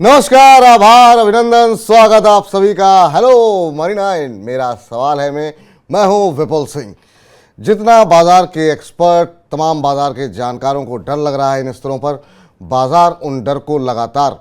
नमस्कार, आभार, अभिनंदन, स्वागत आप सभी का। Hello money 9। मेरा सवाल है मैं हूं विपुल सिंह। जितना बाजार के एक्सपर्ट, तमाम बाजार के जानकारों को डर लग रहा है इन स्तरों पर, बाजार उन डर को लगातार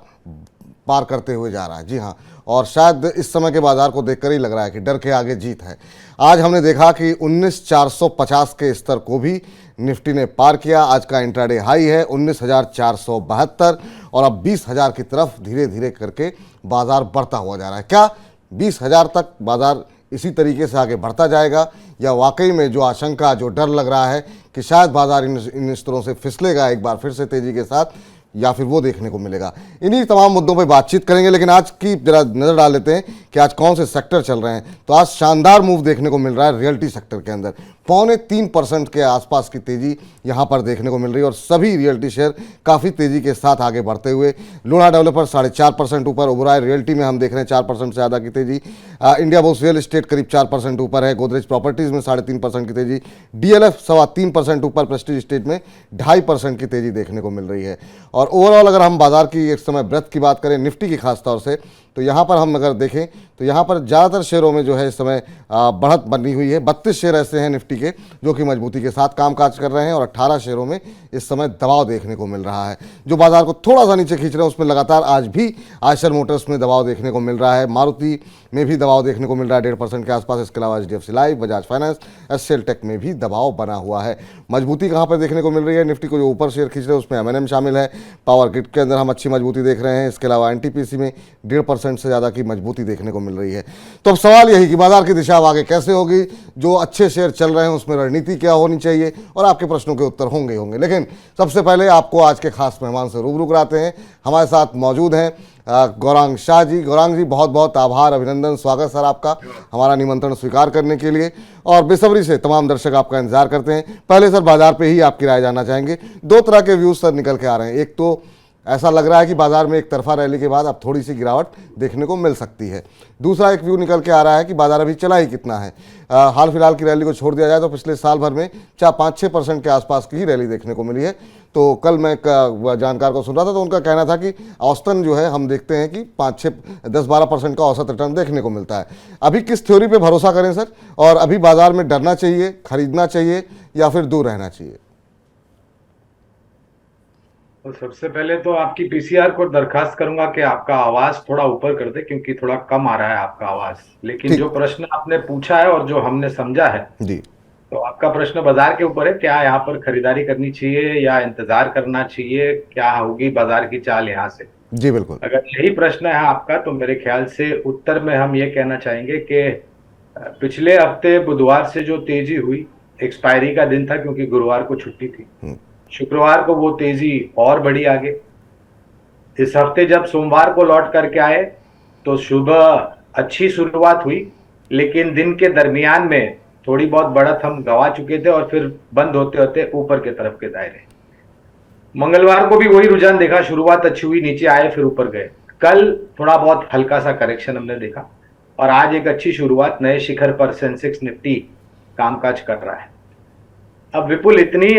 पार करते हुए जा रहा है। जी हाँ, और शायद इस समय के बाजार को देखकर ही लग रहा है कि डर के आगे जीत है। आज हमने देखा कि 19,450 के स्तर को भी निफ्टी ने पार किया। आज का इंट्राडे हाई है 19,472 और अब 20,000 की तरफ धीरे धीरे करके बाजार बढ़ता हुआ जा रहा है। क्या 20,000 तक बाजार इसी तरीके से आगे बढ़ता जाएगा, या वाकई में जो आशंका, जो डर लग रहा है कि शायद बाजार इन स्तरों से फिसलेगा एक बार फिर से तेजी के साथ, या फिर वो देखने को मिलेगा? इन्हीं तमाम मुद्दों पर बातचीत करेंगे। लेकिन आज की जरा नज़र डाल लेते हैं कि आज कौन से सेक्टर चल रहे हैं। तो आज शानदार मूव देखने को मिल रहा है रियल्टी सेक्टर के अंदर। 3.25% के आसपास की तेजी यहाँ पर देखने को मिल रही है और सभी रियल्टी शेयर काफ़ी तेजी के साथ आगे बढ़ते हुए। लूना डेवलपर 4.5% ऊपर, ओबराय रियल्टी में हम देख रहे हैं 4% से ज़्यादा की तेजी। इंडिया बुल्स रियल एस्टेट करीब 4% ऊपर है। गोदरेज प्रॉपर्टीज़ में 3.5% की तेजी। DLF 3.25% ऊपर। प्रेस्टीज एस्टेट में 2.5% की तेजी देखने को मिल रही है। और ओवरऑल अगर हम बाजार की एक समय ब्रेथ की बात करें, निफ्टी की खास तौर से, तो यहाँ पर हम अगर देखें तो यहाँ पर ज़्यादातर शेयरों में जो है इस समय बढ़त बनी हुई है। 32 शेयर ऐसे हैं निफ्टी के जो कि मजबूती के साथ कामकाज कर रहे हैं और 18 शेयरों में इस समय दबाव देखने को मिल रहा है, जो बाजार को थोड़ा सा नीचे खींच रहे हैं। उसमें लगातार आज भी आयशर मोटर्स में दबाव देखने को मिल रहा है। मारुति में भी दबाव देखने को मिल रहा है 1.5% के आसपास। इसके अलावा HDFC life, Bajaj finance, HCL tech में भी दबाव बना हुआ है। मजबूती कहाँ पर देखने को मिल रही है? निफ्टी को जो ऊपर शेयर खींच रहे हैं उसमें M&M शामिल है। पावर ग्रिड के अंदर हम अच्छी मजबूती देख रहे हैं। इसके अलावा NTPC में 1.5% से ज़्यादा की मजबूती देखने को मिल रही है। तो अब सवाल यही कि बाजार की दिशा अब आगे कैसे होगी, जो अच्छे शेयर चल रहे हैं उसमें रणनीति क्या होनी चाहिए, और आपके प्रश्नों के उत्तर होंगे। लेकिन सबसे पहले आपको आज के खास मेहमान से रूबरू कराते हैं। हमारे साथ मौजूद हैं गौरांग शाह जी। गौरांग जी, बहुत बहुत आभार, अभिनंदन, स्वागत सर आपका हमारा निमंत्रण स्वीकार करने के लिए। और बेसब्री से तमाम दर्शक आपका इंतजार करते हैं। पहले सर बाजार पे ही आपकी राय जानना चाहेंगे। दो तरह के व्यूज सर निकल के आ रहे हैं। एक तो ऐसा लग रहा है कि बाजार में एक तरफा रैली के बाद अब थोड़ी सी गिरावट देखने को मिल सकती है। दूसरा एक व्यू निकल के आ रहा है कि बाजार अभी चला ही कितना है। हाल फिलहाल की रैली को छोड़ दिया जाए तो पिछले साल भर में 5-6% के आसपास की ही रैली देखने को मिली है। तो कल मैं जानकार को सुन रहा था तो उनका कहना था कि औसतन जो है हम देखते हैं कि 5-6-10-12% का औसत रिटर्न देखने को मिलता है। अभी किस थ्योरी पे भरोसा करें सर, और अभी बाजार में डरना चाहिए, खरीदना चाहिए, या फिर दूर रहना चाहिए? तो सबसे पहले तो आपकी पीसीआर को दरखास्त करूंगा कि आपका आवाज थोड़ा ऊपर कर दे, क्योंकि थोड़ा कम आ रहा है आपका आवाज। लेकिन जो ठीक प्रश्न आपने पूछा है और जो हमने समझा है, जी। तो आपका प्रश्न बाजार के ऊपर है। क्या यहाँ पर खरीदारी करनी चाहिए या इंतजार करना चाहिए, क्या होगी बाजार की चाल यहाँ से? जी बिल्कुल। अगर यही प्रश्न है आपका, तो मेरे ख्याल से उत्तर में हम ये कहना चाहेंगे कि पिछले हफ्ते बुधवार से जो तेजी हुई, एक्सपायरी का दिन था क्योंकि गुरुवार को छुट्टी थी, शुक्रवार को वो तेजी और बढ़ी आगे। इस हफ्ते जब सोमवार को लौट करके आए तो सुबह अच्छी शुरुआत हुई, लेकिन दिन के दरमियान में थोड़ी बहुत बढ़त हम गंवा चुके थे और फिर बंद होते होते ऊपर के तरफ के दायरे। मंगलवार को भी वही रुझान देखा, शुरुआत अच्छी हुई, नीचे आए फिर ऊपर गए। कल थोड़ा बहुत हल्का सा करेक्शन हमने देखा और आज एक अच्छी शुरुआत, नए शिखर पर सेंसेक्स निफ्टी कामकाज कर रहा है। अब विपुल, इतनी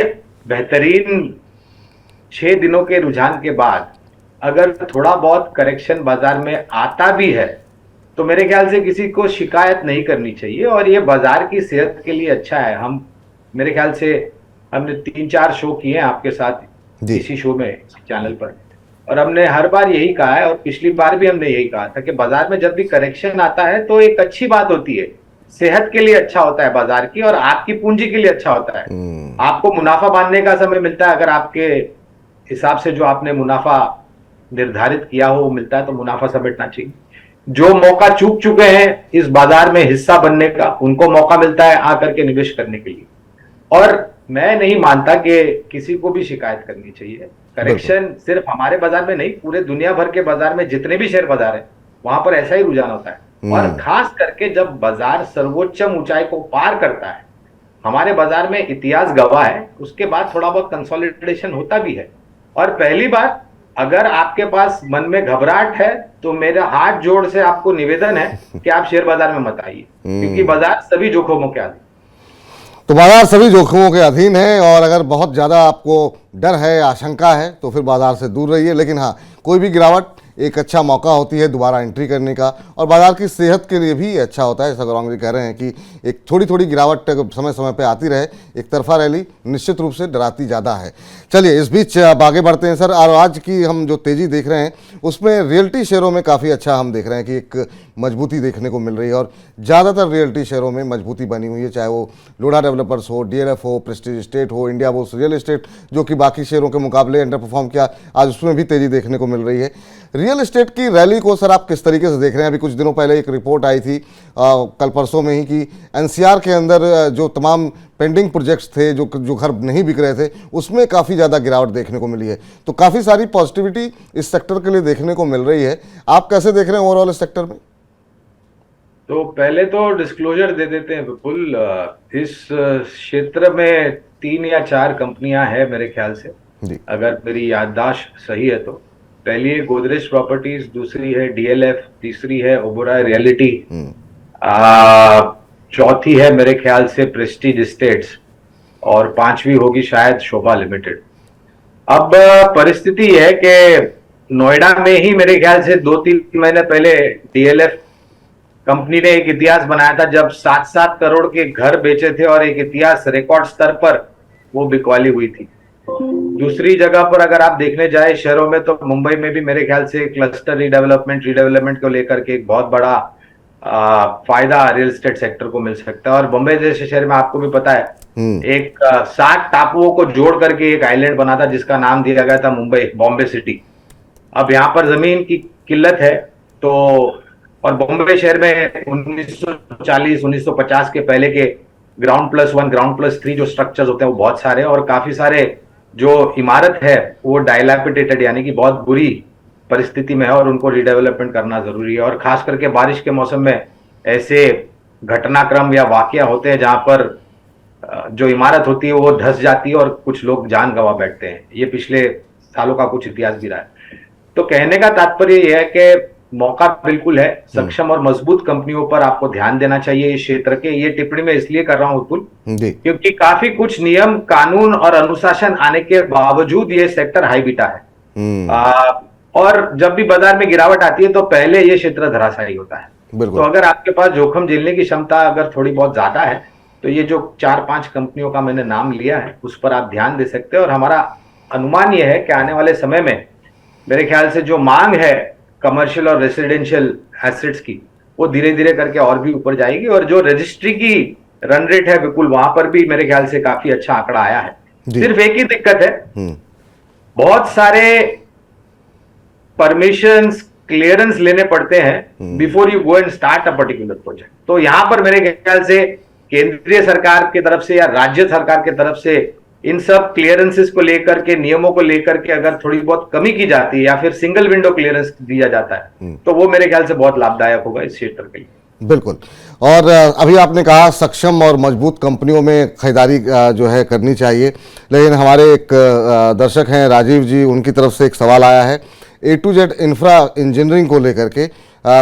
बेहतरीन 6 दिनों के रुझान के बाद अगर थोड़ा बहुत करेक्शन बाजार में आता भी है तो मेरे ख्याल से किसी को शिकायत नहीं करनी चाहिए, और ये बाजार की सेहत के लिए अच्छा है। हम मेरे ख्याल से हमने 3-4 शो किए हैं आपके साथ इसी शो में, चैनल पर, और हमने हर बार यही कहा है, और पिछली बार भी हमने यही कहा था कि बाजार में जब भी करेक्शन आता है तो एक अच्छी बात होती है, सेहत के लिए अच्छा होता है बाजार की, और आपकी पूंजी के लिए अच्छा होता है। आपको मुनाफा बांधने का समय मिलता है। अगर आपके हिसाब से जो आपने मुनाफा निर्धारित किया हो वो मिलता है तो मुनाफा समेटना चाहिए। जो मौका चूक चुके हैं इस बाजार में हिस्सा बनने का, उनको मौका मिलता है आकर के निवेश करने के लिए। और मैं नहीं मानता कि किसी को भी शिकायत करनी चाहिए। करेक्शन सिर्फ हमारे बाजार में नहीं, पूरे दुनिया भर के बाजार में जितने भी शेयर बाजार है वहां पर ऐसा ही रुझान होता है। और खास करके जब बाजार सर्वोच्चम ऊंचाई को पार करता है, हमारे बाजार में इतिहास गवाह है, उसके बाद थोड़ा बहुत कंसोलिडेशन होता भी है। और पहली बार, अगर आपके पास मन में घबराहट है तो मेरा हाथ जोड़ से आपको निवेदन है कि आप शेयर बाजार में मत आइए, क्योंकि बाजार सभी जोखिमों के अधीन। तो बाजार सभी जोखिमों के अधीन है, और अगर बहुत ज़्यादा आपको डर है, आशंका है, तो फिर बाजार से दूर रहिए। लेकिन हाँ, कोई भी गिरावट एक अच्छा मौका होती है दोबारा एंट्री करने का, और बाजार की सेहत के लिए भी अच्छा होता है। ऐसा गौरांग जी कह रहे हैं कि एक थोड़ी थोड़ी गिरावट समय समय पे आती रहे, एक तरफा रैली निश्चित रूप से डराती ज़्यादा है। चलिए इस बीच अब आगे बढ़ते हैं सर, और आज की हम जो तेज़ी देख रहे हैं उसमें रियल्टी शेयरों में काफ़ी अच्छा हम देख रहे हैं कि एक मजबूती देखने को मिल रही है, और ज़्यादातर रियल्टी शेयरों में मजबूती बनी हुई है, चाहे वो लोढ़ा डेवलपर्स हो, डीएलएफ हो, प्रेस्टीज एस्टेट हो, इंडिया बुल्स रियल एस्टेट जो कि बाकी शेयरों के मुकाबले अंडर परफॉर्म किया, आज उसमें भी तेज़ी देखने को मिल रही है। रियल एस्टेट की रैली को सर आप किस तरीके से देख रहे हैं? अभी कुछ दिनों पहले एक रिपोर्ट आई थी कल परसों में ही कि एनसीआर के अंदर जो तमाम पेंडिंग प्रोजेक्ट्स थे, जो घर नहीं बिक रहे थे, उसमें काफ़ी ज़्यादा गिरावट देखने को मिली है। तो काफ़ी सारी पॉजिटिविटी इस सेक्टर के लिए देखने को मिल रही है। आप कैसे देख रहे हैं ओवरऑल इस सेक्टर में? तो पहले तो डिस्क्लोजर दे देते हैं विपुल, इस क्षेत्र में 3 या 4 कंपनियां हैं मेरे ख्याल से, जी। अगर मेरी याददाश्त सही है तो। पहली है गोदरेज प्रॉपर्टीज, दूसरी है डीएलएफ, तीसरी है ओबेरॉय रियल्टी, चौथी है मेरे ख्याल से प्रेस्टीज एस्टेट्स, और पांचवी होगी शायद शोभा लिमिटेड। अब परिस्थिति है कि नोएडा में ही मेरे ख्याल से 2-3 महीने पहले डीएलएफ कंपनी ने एक इतिहास बनाया था, जब 7-7 करोड़ के घर बेचे थे, और एक इतिहास रिकॉर्ड स्तर पर वो बिकवाली हुई थी। दूसरी जगह पर अगर आप देखने जाए शहरों में, तो मुंबई में भी मेरे ख्याल से क्लस्टर रिडेवलपमेंट को लेकर के एक बहुत बड़ा फायदा रियल एस्टेट सेक्टर को मिल सकता है। और बॉम्बे जैसे शहर में आपको भी पता है, एक 60 टापुओं को जोड़ करके एक आइलैंड बना था जिसका नाम दिया गया था मुंबई, बॉम्बे सिटी। अब यहाँ पर जमीन की किल्लत है, तो और बॉम्बे शहर में 1940 1950 के पहले के ग्राउंड प्लस 1 ग्राउंड प्लस 3 जो स्ट्रक्चर्स होते हैं वो बहुत सारे, और काफी सारे जो इमारत है वो डायलैपिडेटेड यानी कि बहुत बुरी परिस्थिति में है, और उनको रिडेवलपमेंट करना जरूरी है। और खास करके बारिश के मौसम में ऐसे घटनाक्रम या वाकया होते हैं जहां पर जो इमारत होती है वो धंस जाती है और कुछ लोग जान गंवा बैठते हैं। ये पिछले सालों का कुछ इतिहास भी रहा है। तो कहने का तात्पर्य यह है कि मौका बिल्कुल है, सक्षम और मजबूत कंपनियों पर आपको ध्यान देना चाहिए इस क्षेत्र के। ये टिप्पणी मैं इसलिए कर रहा हूं विपुल, क्योंकि काफी कुछ नियम कानून और अनुशासन आने के बावजूद ये सेक्टर हाई बीटा है। और जब भी बाजार में गिरावट आती है तो पहले ये क्षेत्र धराशायी होता है। तो अगर आपके पास जोखिम झेलने की क्षमता अगर थोड़ी बहुत ज्यादा है, तो ये जो 4-5 कंपनियों का मैंने नाम लिया है उस पर आप ध्यान दे सकते हैं। और हमारा अनुमान यह है कि आने वाले समय में मेरे ख्याल से जो मांग है कमर्शियल और रेसिडेंशियल एसेट्स की, वो धीरे धीरे करके और भी ऊपर जाएगी। और जो रजिस्ट्री की रन रेट है बिल्कुल, वहां पर भी मेरे ख्याल से काफी अच्छा आंकड़ा आया है। सिर्फ एक ही दिक्कत है, बहुत सारे परमिशंस क्लियरेंस लेने पड़ते हैं before you go and start a particular project. तो यहां पर मेरे ख्याल से केंद्रीय सरकार की तरफ से या राज्य सरकार की तरफ से इन सब क्लियरेंसेस को लेकर के, नियमों को लेकर के अगर थोड़ी बहुत कमी की जाती है या फिर सिंगल विंडो क्लियरेंस दिया जाता है, तो वो मेरे ख्याल से बहुत लाभदायक होगा इस क्षेत्र के लिए। बिल्कुल। और अभी आपने कहा सक्षम और मजबूत कंपनियों में खरीदारी जो है करनी चाहिए, लेकिन हमारे एक दर्शक हैं राजीव जी, उनकी तरफ से एक सवाल आया है A to Z infra engineering को लेकर के।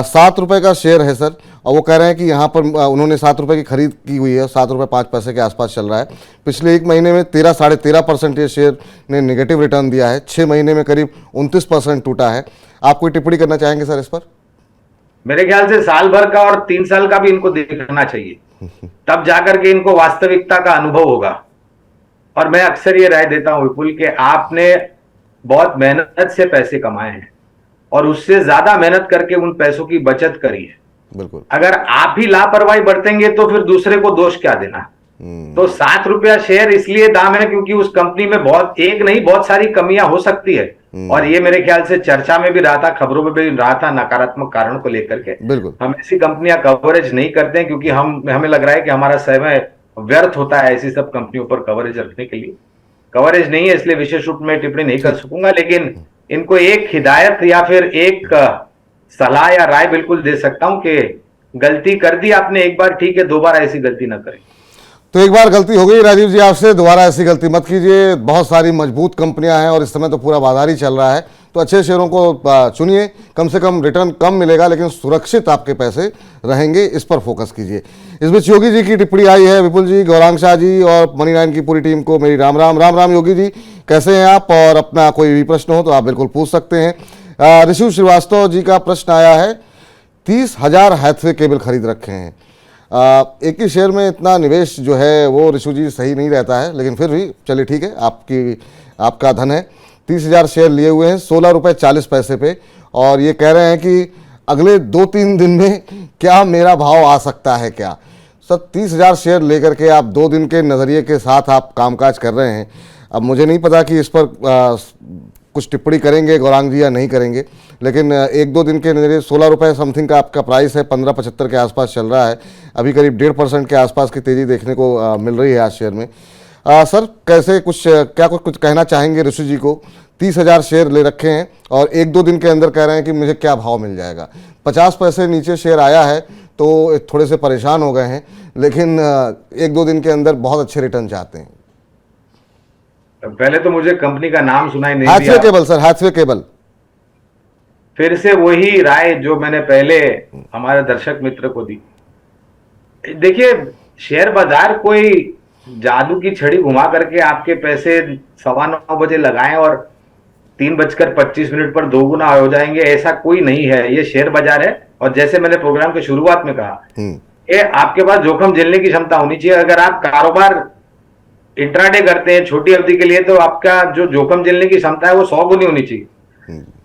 7 रुपये का शेयर है सर, और वो कह रहे हैं कि यहाँ पर उन्होंने 7 रुपये की खरीद की हुई है, 7 रुपये 5 पैसे के आसपास चल रहा है। पिछले 1 महीने में 13-13.5% ये शेयर ने नेगेटिव रिटर्न दिया है, 6 महीने में करीब 29% टूटा है। आप कोई टिप्पणी करना चाहेंगे सर इस पर? मेरे ख्याल से साल भर का और 3 साल का भी इनको देखना चाहिए, तब जाकर के इनको वास्तविकता का अनुभव होगा। और मैं अक्सर ये राय देता हूं विपुल कि आपने बहुत मेहनत से पैसे कमाए हैं और उससे ज्यादा मेहनत करके उन पैसों की बचत करी है। बिल्कुल। अगर आप ही लापरवाही बरतेंगे तो फिर दूसरे को दोष क्या देना। तो 7 रुपया शेयर इसलिए दाम है क्योंकि उस कंपनी में बहुत सारी कमियां हो सकती है, और ये मेरे ख्याल से चर्चा में भी रहा था, खबरों में भी रहा था, नकारात्मक कारण को लेकर के। बिल्कुल। हम ऐसी कंपनियां कवरेज नहीं करते हैं क्योंकि हमें लग रहा है कि हमारा समय व्यर्थ होता है ऐसी सब कंपनियों पर कवरेज रखने के लिए। कवरेज नहीं है इसलिए विशेष रूप में टिप्पणी नहीं कर सकूंगा, लेकिन इनको एक हिदायत या फिर एक सलाह या राय बिल्कुल दे सकता हूं कि गलती कर दी आपने एक बार, ठीक है, दोबारा ऐसी गलती ना करें। तो एक बार गलती हो गई राजीव जी आपसे, दोबारा ऐसी गलती मत कीजिए। बहुत सारी मजबूत कंपनियां हैं और इस समय तो पूरा बाजार ही चल रहा है, तो अच्छे शेयरों को चुनिए। कम से कम रिटर्न कम मिलेगा लेकिन सुरक्षित आपके पैसे रहेंगे, इस पर फोकस कीजिए। इस बीच योगी जी की टिप्पणी आई है। विपुल जी, गौरांग शाह जी और मनी 9 की पूरी टीम को मेरी राम राम। राम राम योगी जी, कैसे हैं आप? और अपना कोई भी प्रश्न हो तो आप बिल्कुल पूछ सकते हैं। ऋषु श्रीवास्तव जी का प्रश्न आया है, 30,000 हैथवे केबल खरीद रखे हैं। एक ही शेयर में इतना निवेश जो है वो ऋषु जी सही नहीं रहता है, लेकिन फिर भी चलिए ठीक है, आपका धन है। 30,000 शेयर लिए हुए हैं 16 रुपये 40 पैसे पे, और ये कह रहे हैं कि अगले 2-3 दिन में क्या मेरा भाव आ सकता है क्या। सर 30,000 शेयर लेकर के आप 2 दिन के नज़रिए के साथ आप कामकाज कर रहे हैं। अब मुझे नहीं पता कि इस पर कुछ टिप्पणी करेंगे गौरांग जी या नहीं करेंगे, लेकिन 1-2 दिन के नज़रिए 16 रुपये समथिंग का आपका प्राइस है, 15.75 के आसपास चल रहा है, अभी करीब 1.5% के आसपास की तेज़ी देखने को मिल रही है आज शेयर में। सर कैसे कुछ कहना चाहेंगे ऋषि जी को? 30,000 शेयर ले रखे हैं और 1-2 दिन के अंदर कह रहे हैं कि मुझे क्या भाव मिल जाएगा। 50 पैसे नीचे शेयर आया है तो थोड़े से परेशान हो गए हैं, लेकिन 1-2 दिन के अंदर बहुत अच्छे रिटर्न चाहते हैं। पहले तो मुझे कंपनी का नाम सुनाई नहीं Hathway cable sir, Hathway cable. फिर से वही राय जो मैंने पहले हमारे दर्शक मित्र को दी। देखिए, शेयर बाजार कोई जादू की छड़ी घुमा करके आपके पैसे 9:15 बजे लगाएं और 3:25 पर 2 गुना हो जाएंगे, ऐसा कोई नहीं है। ये शेयर बाजार है, और जैसे मैंने प्रोग्राम के शुरुआत में कहा, ये आपके पास जोखिम झेलने की क्षमता होनी चाहिए। अगर आप कारोबार इंट्राडे करते हैं छोटी अवधि के लिए, तो आपका जो जोखिम झेलने की क्षमता है वो 100 गुनी होनी चाहिए।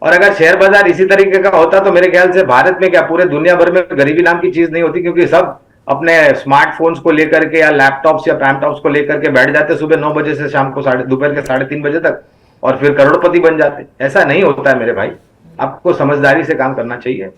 और अगर शेयर बाजार इसी तरीके का होता तो मेरे ख्याल से भारत में क्या पूरे दुनिया भर में गरीबी नाम की चीज नहीं होती, क्योंकि सब अपने स्मार्टफोन्स को लेकर के या लैपटॉप्स या पैमटॉप्स को लेकर के बैठ जाते सुबह 9 बजे से शाम को दोपहर के 3:30 बजे तक, और फिर करोड़पति बन जाते। ऐसा नहीं होता है मेरे भाई, आपको समझदारी से काम करना चाहिए।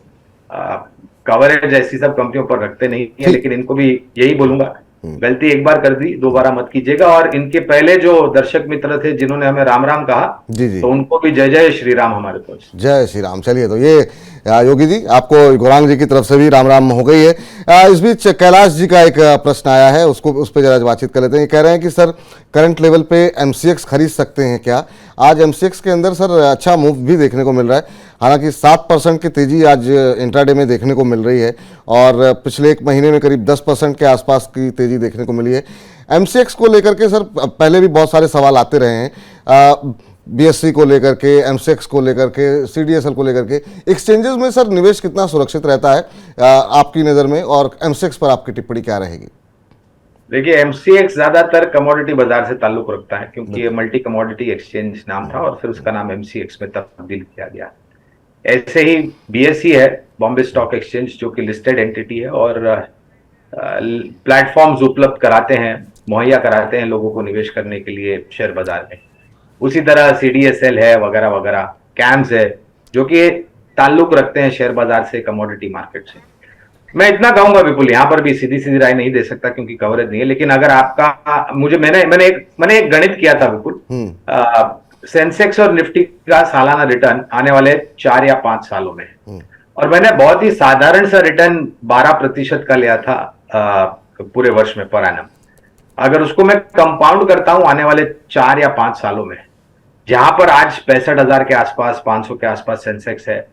कवरेज ऐसी सब कंपनियों पर रखते नहीं है, लेकिन इनको भी यही बोलूंगा, गलती एक बार कर दी, दोबारा मत कीजिएगा। और इनके पहले जो दर्शक मित्र थे जिन्होंने हमें राम राम कहा, जी। तो उनको भी जय जय श्री राम हमारे तरफ से। जय श्री राम। चलिए, तो ये योगी जी आपको गौरांग जी की तरफ से भी राम राम हो गई है। इस बीच कैलाश जी का एक प्रश्न आया है, उस पर जरा बातचीत कर लेते हैं। कह रहे हैं कि सर करंट लेवल पे MCX खरीद सकते हैं क्या? आज MCX के अंदर सर अच्छा मूव भी देखने को मिल रहा है, हालांकि 7% की तेजी आज इंट्राडे में देखने को मिल रही है, और पिछले 1 महीने में करीब 10% के आसपास की तेजी देखने को मिली है। MCX को लेकर के सर पहले भी बहुत सारे सवाल आते रहे हैं, BSE को लेकर के, MCX को लेकर के, CDSL को लेकर के। एक्सचेंजेस में सर निवेश कितना सुरक्षित रहता है आपकी नज़र में, और MCX पर आपकी टिप्पणी क्या रहेगी? देखिए, MCX ज्यादातर कमोडिटी बाजार से ताल्लुक रखता है, क्योंकि ये मल्टी कमोडिटी एक्सचेंज नाम था और फिर उसका नाम MCX में तब्दील किया गया। ऐसे ही BSE है, बॉम्बे स्टॉक एक्सचेंज, जो कि लिस्टेड एंटिटी है और प्लेटफॉर्म्स उपलब्ध कराते हैं, मुहैया कराते हैं लोगों को निवेश करने के लिए शेयर बाजार में। उसी तरह CDSL है वगैरह वगैरह, कैम्स है, जो कि ताल्लुक रखते हैं शेयर बाजार से, कमोडिटी मार्केट से। मैं इतना कहूंगा विपुल, यहाँ पर भी सीधी सीधी राय नहीं दे सकता क्योंकि कवरेज नहीं है, लेकिन अगर आपका मैंने एक गणित किया था विपुल, सेंसेक्स और निफ्टी का सालाना रिटर्न आने वाले 4 या 5 सालों में, और मैंने बहुत ही साधारण सा रिटर्न 12% का लिया था पूरे वर्ष में पर एनम। अगर उसको मैं कंपाउंड करता हूं आने वाले 4 या 5 सालों में, जहां पर आज 65,000 के आसपास, 500 के आसपास सेंसेक्स है,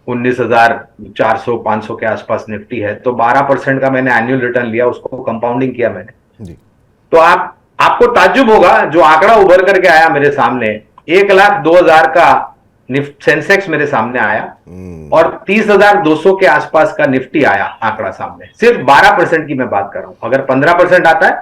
19,400 500 के आसपास निफ्टी है, तो 12% का मैंने एनुअल रिटर्न लिया, उसको कंपाउंडिंग किया मैंने जी। तो आपको ताज्जुब होगा, जो आंकड़ा उभर करके आया मेरे सामने, 1,02,000 का सेंसेक्स मेरे सामने आया और 30,200 के आसपास का निफ्टी आया आंकड़ा सामने। सिर्फ 12% की मैं बात कर रहा हूं। अगर 15% आता है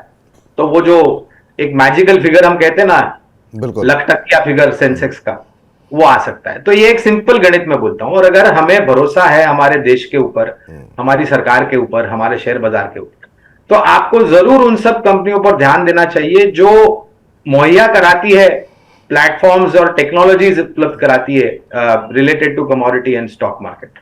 तो वो जो एक मैजिकल फिगर हम कहते हैं ना, लखटकिया फिगर सेंसेक्स का, वो आ सकता है। तो ये एक सिंपल गणित में बोलता हूं, और अगर हमें भरोसा है हमारे देश के ऊपर, हमारी सरकार के ऊपर, हमारे शेयर बाजार के ऊपर, तो आपको जरूर उन सब कंपनियों पर ध्यान देना चाहिए जो मुहैया कराती है प्लेटफॉर्म्स और टेक्नोलॉजीज उपलब्ध कराती है related to commodity and stock market.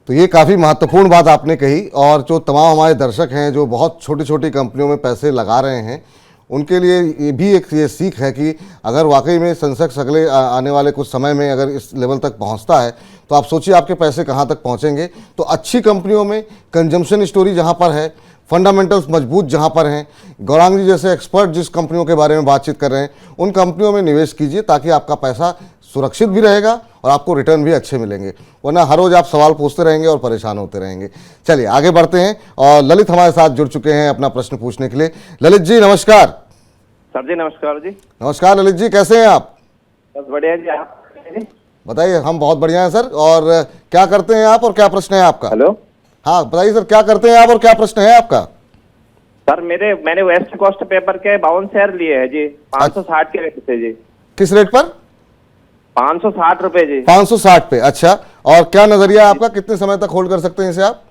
तो ये काफ़ी महत्वपूर्ण बात आपने कही, और जो तमाम हमारे दर्शक हैं जो बहुत छोटी छोटी कंपनियों में पैसे लगा रहे हैं, उनके लिए ये भी एक ये सीख है कि अगर वाकई में सेंसेक्स अगले आने वाले कुछ समय में अगर इस लेवल तक पहुंचता है, तो आप सोचिए आपके पैसे कहां तक पहुंचेंगे। तो अच्छी कंपनियों में कंजम्पशन स्टोरी जहां पर है, फंडामेंटल्स मजबूत जहां पर हैं, गौरांग जी जैसे एक्सपर्ट जिस कंपनियों के बारे में बातचीत कर रहे हैं, उन कंपनियों में निवेश कीजिए, ताकि आपका पैसा सुरक्षित भी रहेगा और आपको रिटर्न भी अच्छे मिलेंगे। वरना हर रोज़ आप सवाल पूछते रहेंगे और परेशान होते रहेंगे। चलिए आगे बढ़ते हैं, और ललित हमारे साथ जुड़ चुके हैं अपना प्रश्न पूछने के लिए। ललित जी नमस्कार। सर जी नमस्कार जी। नमस्कार ललित जी, कैसे हैं आप? बस बढ़िया जी। आप जी? बताइए। हम बहुत बढ़िया हैं सर। और क्या करते हैं आप और क्या प्रश्न है आपका? हेलो हाँ बताइए सर, क्या करते हैं आप और क्या प्रश्न है आपका? सर, मैंने वेस्ट कोस्ट पेपर के 52 शेयर लिए हैं जी, 560 के रेट से जी। किस रेट पर? 560 रुपए जी। 560 पे। अच्छा, और क्या नजरिया है आपका, कितने समय तक होल्ड कर सकते हैं इसे आप?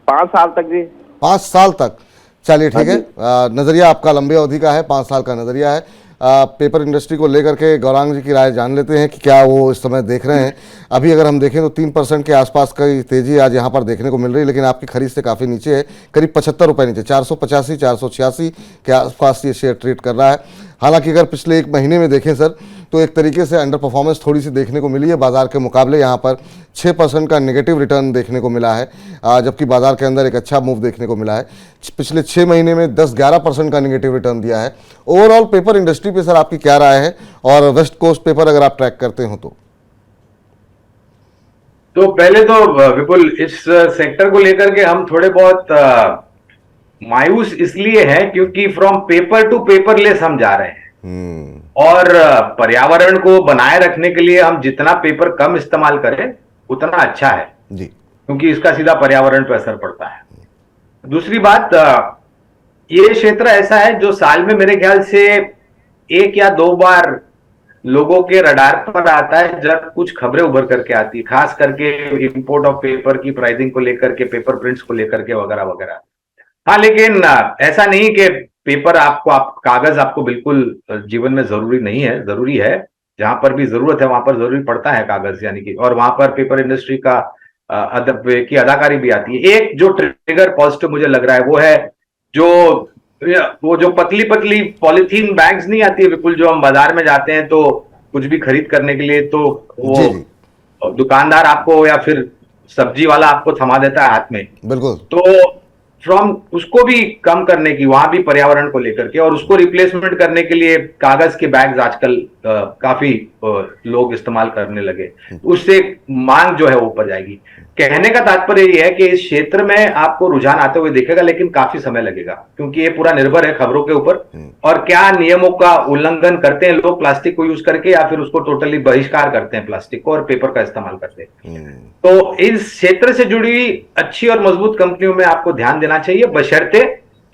5 साल तक जी। 5 साल तक। चलिए हाँ ठीक है। जी। नजरिया आपका लंबी अवधि का है, 5 साल का नजरिया है। पेपर इंडस्ट्री को लेकर के गौरांग जी की राय जान लेते हैं कि क्या वो इस समय देख रहे हैं। अभी अगर हम देखें तो 3% के आसपास की तेजी आज यहाँ पर देखने को मिल रही है, लेकिन आपकी खरीद से काफ़ी नीचे है, करीब 75 रुपये नीचे, 485 486 के आसपास ये शेयर ट्रेड कर रहा है। हालांकि अगर पिछले एक महीने में देखें सर, तो एक तरीके से अंडर परफॉर्मेंस थोड़ी सी देखने को मिली है बाजार के मुकाबले। यहाँ पर 6% का नेगेटिव रिटर्न देखने को मिला है, जबकि बाजार के अंदर एक अच्छा मूव देखने को मिला है। पिछले 6 महीने में 10-11% का नेगेटिव रिटर्न दिया है। ओवरऑल पेपर इंडस्ट्री पे सर आपकी क्या राय है, और वेस्ट कोस्ट पेपर अगर आप ट्रैक करते हो तो पहले तो विपुल, इस सेक्टर को लेकर के हम थोड़े बहुत मायूस इसलिए हैं क्योंकि फ्रॉम पेपर टू पेपरलेस हम जा रहे हैं। और पर्यावरण को बनाए रखने के लिए हम जितना पेपर कम इस्तेमाल करें उतना अच्छा है जी। क्योंकि इसका सीधा पर्यावरण पर असर पड़ता है। दूसरी बात, ये क्षेत्र ऐसा है जो साल में मेरे ख्याल से 1 या 2 बार लोगों के रडार पर आता है जब कुछ खबरें उभर करके आती है, खास करके इंपोर्ट ऑफ पेपर की प्राइसिंग को लेकर के, पेपर प्रिंट्स को लेकर के वगैरह वगैरह। हाँ, लेकिन ऐसा नहीं कि पेपर कागज आपको बिल्कुल जीवन में जरूरी नहीं है, जरूरी है। जहां पर भी जरूरत है वहां पर जरूरी पड़ता है कागज, यानी कि, और वहां पर पेपर इंडस्ट्री का की अदाकारी भी आती है। एक जो ट्रिगर पॉजिटिव मुझे लग रहा है वो है जो वो जो पतली पतली पॉलिथीन बैग्स नहीं आती है विपुल, जो हम बाजार में जाते हैं तो कुछ भी खरीद करने के लिए, तो वो जी जी दुकानदार आपको या फिर सब्जी वाला आपको थमा देता है हाथ में। बिल्कुल। तो फ्रॉम उसको भी कम करने की, वहां भी पर्यावरण को लेकर के, और उसको रिप्लेसमेंट करने के लिए कागज के बैग्स आजकल काफी लोग इस्तेमाल करने लगे। उससे मांग जो है वो ऊपर जाएगी। कहने का तात्पर्य यह है कि इस क्षेत्र में आपको रुझान आते हुए दिखेगा, लेकिन काफी समय लगेगा क्योंकि ये पूरा निर्भर है खबरों के ऊपर और क्या नियमों का उल्लंघन करते हैं लोग प्लास्टिक को यूज करके, या फिर उसको टोटली बहिष्कार करते हैं प्लास्टिक को और पेपर का इस्तेमाल करते हैं। तो इस क्षेत्र से जुड़ी अच्छी और मजबूत कंपनियों में आपको ध्यान देना चाहिए, बशर्ते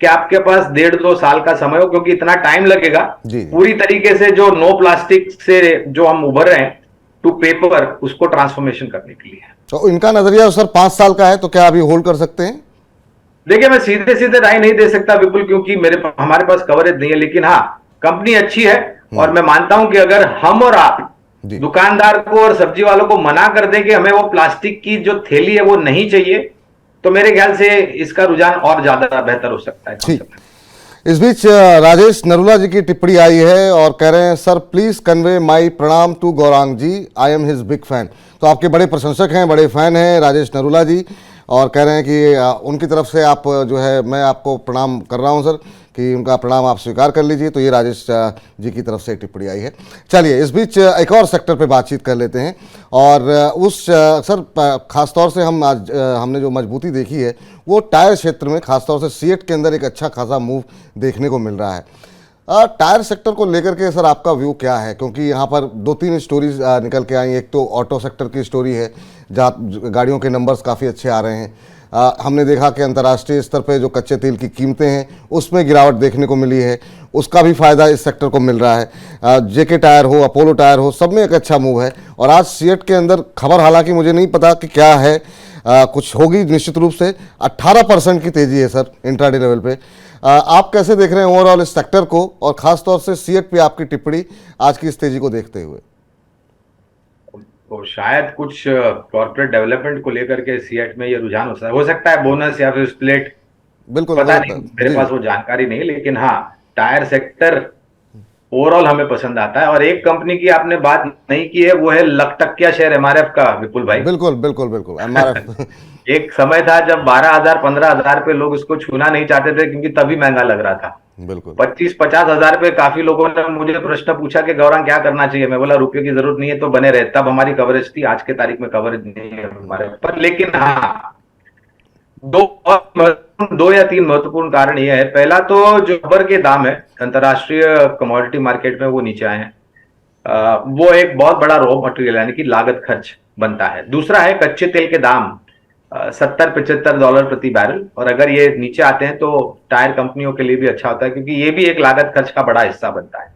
कि आपके पास 1.5-2 साल का समय हो, क्योंकि इतना टाइम लगेगा पूरी तरीके से जो नो प्लास्टिक से जो हम उभर रहे हैं टू पेपर, उसको ट्रांसफॉर्मेशन करने के लिए। तो इनका नजरिया सर 5 साल का है, तो क्या अभी होल्ड कर सकते हैं? देखिए, मैं सीधे सीधे राय नहीं दे सकता विपुल, क्योंकि हमारे पास कवरेज नहीं है, लेकिन हाँ, कंपनी अच्छी है और मैं मानता हूं कि अगर हम और आप दुकानदार को और सब्जी वालों को मना कर दें कि हमें वो प्लास्टिक की जो थैली है वो नहीं चाहिए, तो मेरे ख्याल से इसका रुझान और ज्यादा बेहतर हो सकता है। ठीक। इस बीच राजेश नरूला जी की टिप्पणी आई है और कह रहे हैं, सर प्लीज कन्वे माई प्रणाम to Gaurang ji, I am his big fan. तो आपके बड़े प्रशंसक हैं, बड़े फैन हैं राजेश नरूला जी, और कह रहे हैं कि उनकी तरफ से आप जो है, मैं आपको प्रणाम कर रहा हूं सर, कि उनका प्रणाम आप स्वीकार कर लीजिए। तो ये राजेश जी की तरफ से टिप्पणी आई है। चलिए इस बीच एक और सेक्टर पे बातचीत कर लेते हैं, और उस सर खासतौर से हम आज हमने जो मजबूती देखी है वो टायर क्षेत्र में, खासतौर से सीएट के अंदर एक अच्छा खासा मूव देखने को मिल रहा है। टायर सेक्टर को लेकर के सर आपका व्यू क्या है? क्योंकि यहाँ पर 2-3 स्टोरीज निकल के आई। एक तो ऑटो सेक्टर की स्टोरी है, जहाँ गाड़ियों के नंबर्स काफ़ी अच्छे आ रहे हैं। हमने देखा कि अंतर्राष्ट्रीय स्तर पे जो कच्चे तेल की कीमतें हैं उसमें गिरावट देखने को मिली है, उसका भी फायदा इस सेक्टर को मिल रहा है। जेके टायर हो, अपोलो टायर हो, सब में एक अच्छा मूव है। और आज सीएट के अंदर खबर, हालांकि मुझे नहीं पता कि क्या है, कुछ होगी निश्चित रूप से, 18% की तेजी है सर इंट्राडे लेवल पे। आप कैसे देख रहे हैं ओवरऑल इस सेक्टर को, और खासतौर से सीएट पे आपकी टिप्पणी आज की इस तेजी को देखते हुए? तो शायद कुछ कॉर्पोरेट डेवलपमेंट को लेकर के सीएट में ये रुझान हो सकता है बोनस या फिर स्प्लिट, बिल्कुल पता नहीं, मेरे पास वो जानकारी नहीं, लेकिन हाँ, टायर सेक्टर ओवरऑल हमें पसंद आता है। और एक कंपनी की आपने बात नहीं की है, वो है लखटकिया शेयर एमआरएफ का विपुल भाई। बिल्कुल बिल्कुल बिल्कुल एमआरएफ। एक समय था जब 12,000-15,000 पे लोग इसको छूना नहीं चाहते थे क्योंकि तभी महंगा लग रहा था। बिल्कुल 25-50 हजार पे काफी लोगों ने मुझे प्रश्न पूछा कि गौरंग क्या करना चाहिए। मैं बोला रुपये की जरूरत नहीं है तो बने रहे, तब हमारी कवरेज थी। आज के तारीख में कवरेज नहीं है हमारे पर, लेकिन हाँ, 2 या 3 महत्वपूर्ण कारण यह है। पहला तो जो रबर के दाम है अंतरराष्ट्रीय कमोडिटी मार्केट में वो नीचे आए हैं, वो एक बहुत बड़ा रॉ मटेरियल यानी कि लागत खर्च बनता है। दूसरा है कच्चे तेल के दाम 70-75 डॉलर प्रति बैरल, और अगर ये नीचे आते हैं तो टायर कंपनियों के लिए भी अच्छा होता है क्योंकि ये भी एक लागत खर्च का बड़ा हिस्सा बनता है।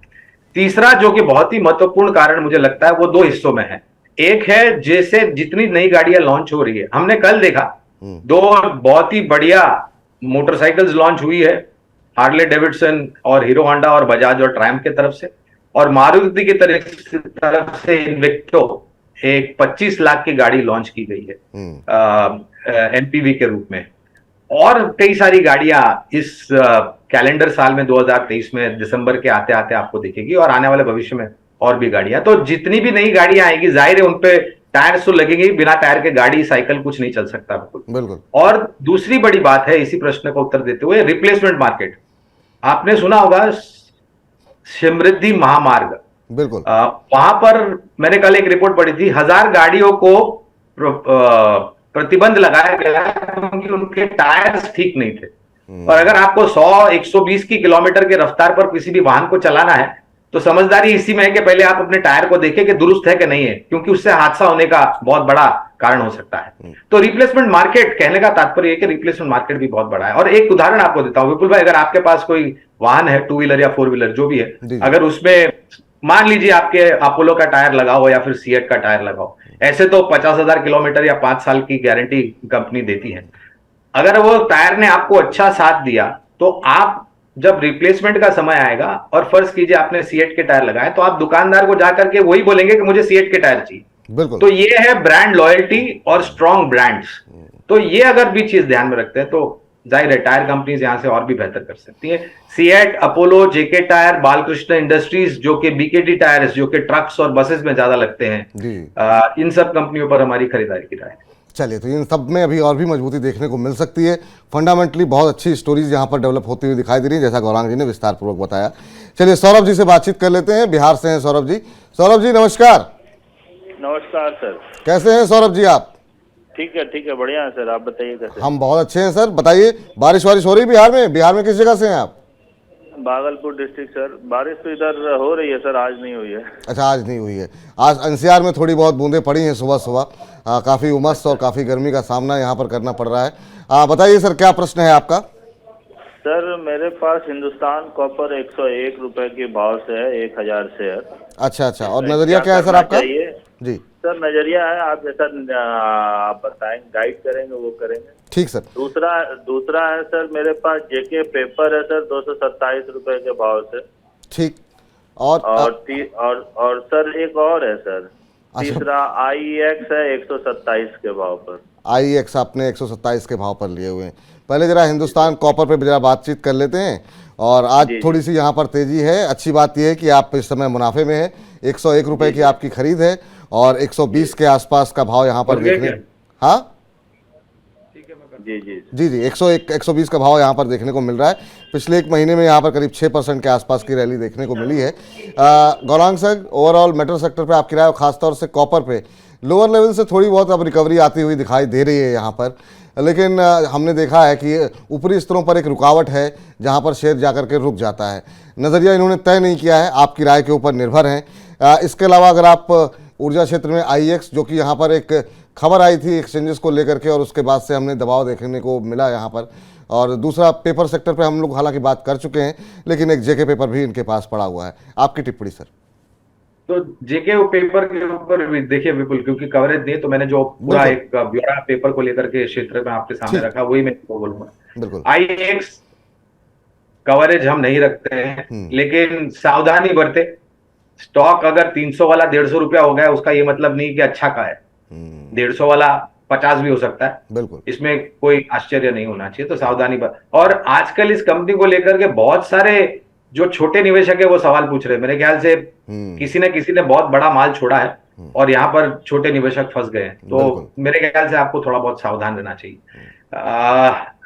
तीसरा जो कि बहुत ही महत्वपूर्ण कारण मुझे लगता है वो दो हिस्सों में है। एक है जैसे जितनी नई गाड़ियां लॉन्च हो रही है, हमने कल देखा दो बहुत ही बढ़िया मोटरसाइकिल्स लॉन्च हुई है, हार्ले डेविडसन और हीरो होंडा और बजाज और ट्रायम्फ की तरफ से, और मारुति की तरफ से इन्विक्टो एक 25 लाख की गाड़ी लॉन्च की गई है एमपीवी के रूप में। और कई सारी गाड़ियां इस कैलेंडर साल में 2023 में दिसंबर के आते आते आपको दिखेगी, और आने वाले भविष्य में और भी गाड़ियां। तो जितनी भी नई गाड़ियां आएगी जाहिर है उनपे टायर्स तो लगेंगे, बिना टायर के गाड़ी साइकिल कुछ नहीं चल सकता बिल्कुल। और दूसरी बड़ी बात है इसी प्रश्न का उत्तर देते हुए, रिप्लेसमेंट मार्केट। आपने सुना होगा समृद्धि महामार्ग, बिल्कुल। वहां पर मैंने कल एक रिपोर्ट पढ़ी थी, 1000 गाड़ियों को प्रतिबंध लगाया गया क्योंकि उनके टायर्स ठीक नहीं थे। और अगर आपको 100-120 की किलोमीटर के रफ्तार पर किसी भी वाहन को चलाना है तो समझदारी इसी में है कि पहले आप अपने टायर को देखें कि दुरुस्त है कि नहीं है, क्योंकि उससे हादसा होने का बहुत बड़ा कारण हो सकता है। तो रिप्लेसमेंट मार्केट, कहने का तात्पर्य है कि रिप्लेसमेंट मार्केट भी बहुत बड़ा है। और एक उदाहरण आपको देता हूं विपुल भाई, अगर आपके पास कोई वाहन है, 2 व्हीलर या 4 व्हीलर जो भी है, अगर उसमें मान लीजिए आपके अपोलो का टायर लगाओ या फिर सीएट का टायर लगाओ, ऐसे तो 50,000 किलोमीटर या 5 साल की गारंटी कंपनी देती है। अगर वो टायर ने आपको अच्छा साथ दिया तो आप जब रिप्लेसमेंट का समय आएगा, और फर्ज कीजिए आपने सीएट के टायर लगाए, तो आप दुकानदार को जाकर के वही बोलेंगे कि मुझे सीएट के टायर चाहिए। बिल्कुल। तो ये है ब्रांड लॉयल्टी और स्ट्रॉन्ग ब्रांड्स। तो ये अगर भी चीज ध्यान में रखते हैं तो जाहिर है टायर कंपनीज यहां से और भी बेहतर कर सकती है। सीएट, अपोलो, जेके टायर, बालकृष्ण इंडस्ट्रीज जो कि बीकेटी टायर्स जो कि ट्रक्स और बसेस में ज्यादा लगते हैं, इन सब कंपनियों पर हमारी खरीदारी की राय है। चलिए, तो इन सब में अभी और भी मजबूती देखने को मिल सकती है। फंडामेंटली बहुत अच्छी स्टोरीज यहाँ पर डेवलप होती हुई दिखाई दे रही है, जैसा गौरांग जी ने विस्तार पूर्वक बताया। चलिए सौरभ जी से बातचीत कर लेते हैं, बिहार से हैं सौरभ जी। सौरभ जी नमस्कार। नमस्कार सर। कैसे हैं सौरभ जी आप? ठीक है, बढ़िया है सर, आप बताइए कैसे? हम बहुत अच्छे हैं सर। बताइए, बारिश वारिश हो रही है बिहार में? बिहार में किस जगह से हैं आप? Bhagalpur district sir. बारिश तो इधर हो रही है सर, आज नहीं हुई है। अच्छा, आज नहीं हुई है। आज एनसीआर में थोड़ी बहुत बूंदें पड़ी हैं सुबह सुबह। काफ़ी उमस और काफ़ी गर्मी का सामना यहाँ पर करना पड़ रहा है। बताइए सर, क्या प्रश्न है आपका? सर मेरे पास हिंदुस्तान कॉपर 101 रुपए के भाव से है, 1000 शेयर। अच्छा, और नजरिया क्या है सर आपका? जी सर नजरिया है, आप जैसा आप बताएं, गाइड करेंगे वो करेंगे। ठीक सर। दूसरा है सर, मेरे पास जेके पेपर है सर 227 रुपए के भाव से। ठीक। और सर एक और है सर, तीसरा IEX है 127 के भाव पर। IEX आपने 127 के भाव पर लिए हुए हैं। पहले जरा हिंदुस्तान कॉपर पे जरा बातचीत कर लेते हैं। और आज थोड़ी सी यहाँ पर तेजी है। अच्छी बात यह है कि आप इस समय मुनाफे में है। 101 रुपए की आपकी खरीद है और 120 के आसपास का भाव यहाँ पर देखने, हाँ जी 101 120 का भाव यहाँ पर देखने को मिल रहा है। पिछले एक महीने में यहाँ पर करीब 6% के आसपास की रैली देखने को मिली है। Gaurang sir, overall metal sector पे आपकी राय, खासतौर से कॉपर पे लोअर लेवल से थोड़ी बहुत अब रिकवरी आती हुई दिखाई दे रही है यहाँ पर, लेकिन हमने देखा है कि ऊपरी स्तरों पर एक रुकावट है जहाँ पर शेयर जाकर के रुक जाता है। नज़रिया इन्होंने तय नहीं किया है, आपकी राय के ऊपर निर्भर हैं। इसके अलावा अगर आप ऊर्जा क्षेत्र में IEX, जो कि यहाँ पर एक खबर आई थी एक्सचेंजेस को लेकर के और उसके बाद से हमने दबाव देखने को मिला यहाँ पर, और दूसरा पेपर सेक्टर पे हम लोग हालांकि बात कर चुके हैं, लेकिन एक जेके पेपर भी इनके पास पड़ा हुआ है। आपकी टिप्पणी सर? तो जेके पेपर के ऊपर देखिए विपुल, क्योंकि कवरेज दिए तो मैंने जो पूरा एक ब्यौरा पेपर को लेकर के क्षेत्र में आपके सामने रखा, वही मैं बोलूंगा। बिल्कुल। IEX कवरेज हम नहीं रखते हैं, लेकिन सावधानी बरते। स्टॉक अगर 300 वाला 150 रुपया हो गया, उसका ये मतलब नहीं कि अच्छा का है। 150 वाला 50 भी हो सकता है, बिल्कुल, इसमें कोई आश्चर्य नहीं होना चाहिए। तो सावधानी और आजकल इस कंपनी को लेकर के बहुत सारे जो छोटे निवेशक है वो सवाल पूछ रहे हैं। मेरे ख्याल से किसी ने बहुत बड़ा माल छोड़ा है और यहाँ पर छोटे निवेशक फंस गए हैं। तो मेरे ख्याल से आपको थोड़ा बहुत सावधान रहना चाहिए।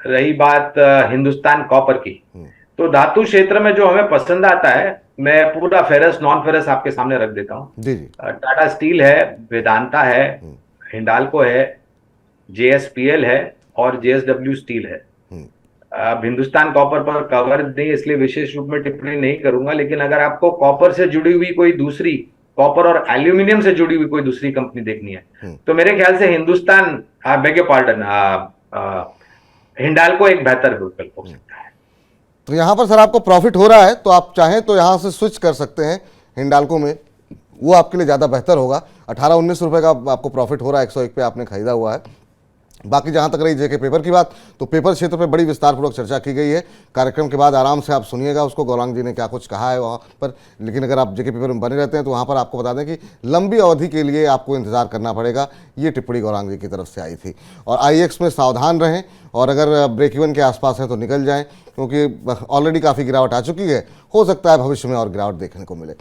रही बात हिंदुस्तान कॉपर की, तो धातु क्षेत्र में जो हमें पसंद आता है, मैं पूरा फेरस नॉन फेरस आपके सामने रख देता हूँ। टाटा स्टील है, वेदांता है, हिंडाल्को है, JSPL है और JSW स्टील है। अब हिंदुस्तान कॉपर पर कवर नहीं, इसलिए विशेष रूप में टिप्पणी नहीं करूंगा, लेकिन अगर आपको कॉपर से जुड़ी हुई कोई दूसरी कॉपर और एल्यूमिनियम से जुड़ी हुई कोई दूसरी कंपनी देखनी है तो मेरे ख्याल से Hindustan, bag your pardon, Hindalco एक बेहतर विकल्प हो सकता है। तो यहाँ पर सर आपको प्रॉफिट हो रहा है तो आप चाहें तो यहाँ से स्विच कर सकते हैं हिंडाल्को में, वो आपके लिए ज़्यादा बेहतर होगा। 18-19 रुपये का आपको प्रॉफिट हो रहा है, 101 पे आपने खरीदा हुआ है। बाकी जहाँ तक रही जेके पेपर की बात, तो पेपर क्षेत्र पे बड़ी विस्तारपूर्वक चर्चा की गई है। कार्यक्रम के बाद आराम से आप सुनिएगा उसको, गौरांग जी ने क्या कुछ कहा है वहाँ पर। लेकिन अगर आप जेके पेपर में बने रहते हैं तो वहाँ पर आपको बता दें कि लंबी अवधि के लिए आपको इंतजार करना पड़ेगा, ये टिप्पणी गौरांग जी की तरफ से आई थी। और आईएक्स में सावधान रहें और अगर ब्रेक इवन के आसपास है तो निकल जाएं, क्योंकि ऑलरेडी काफ़ी गिरावट आ चुकी है, हो सकता है भविष्य में और गिरावट देखने को मिले।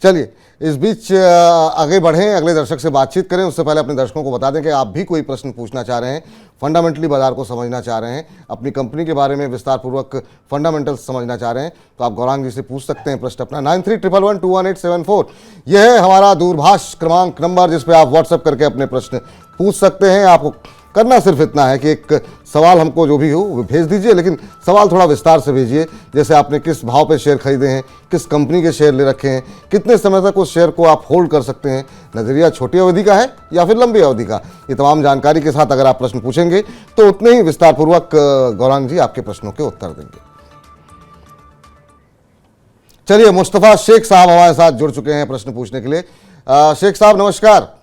चलिए इस बीच आगे बढ़ें, अगले दर्शक से बातचीत करें। उससे पहले अपने दर्शकों को बता दें कि आप भी कोई प्रश्न पूछना चाह रहे हैं, फंडामेंटली बाजार को समझना चाह रहे हैं, अपनी कंपनी के बारे में विस्तारपूर्वक फंडामेंटल्स समझना चाह रहे हैं, तो आप गौरांग जी से पूछ सकते हैं प्रश्न अपना। 9311211874 यह है हमारा दूरभाष क्रमांक नंबर, जिस पे आप व्हाट्सएप करके अपने प्रश्न पूछ सकते हैं। आपको करना सिर्फ इतना है कि एक सवाल हमको जो भी हो वो भेज दीजिए, लेकिन सवाल थोड़ा विस्तार से भेजिए। जैसे आपने किस भाव पे शेयर खरीदे हैं, किस कंपनी के शेयर ले रखे हैं, कितने समय तक उस शेयर को आप होल्ड कर सकते हैं, नज़रिया छोटी अवधि का है या फिर लंबी अवधि का। ये तमाम जानकारी के साथ अगर आप प्रश्न पूछेंगे तो उतने ही विस्तारपूर्वक गौरांग जी आपके प्रश्नों के उत्तर देंगे। चलिए मुस्तफ़ा शेख साहब हमारे साथ जुड़ चुके हैं प्रश्न पूछने के लिए। शेख साहब नमस्कार।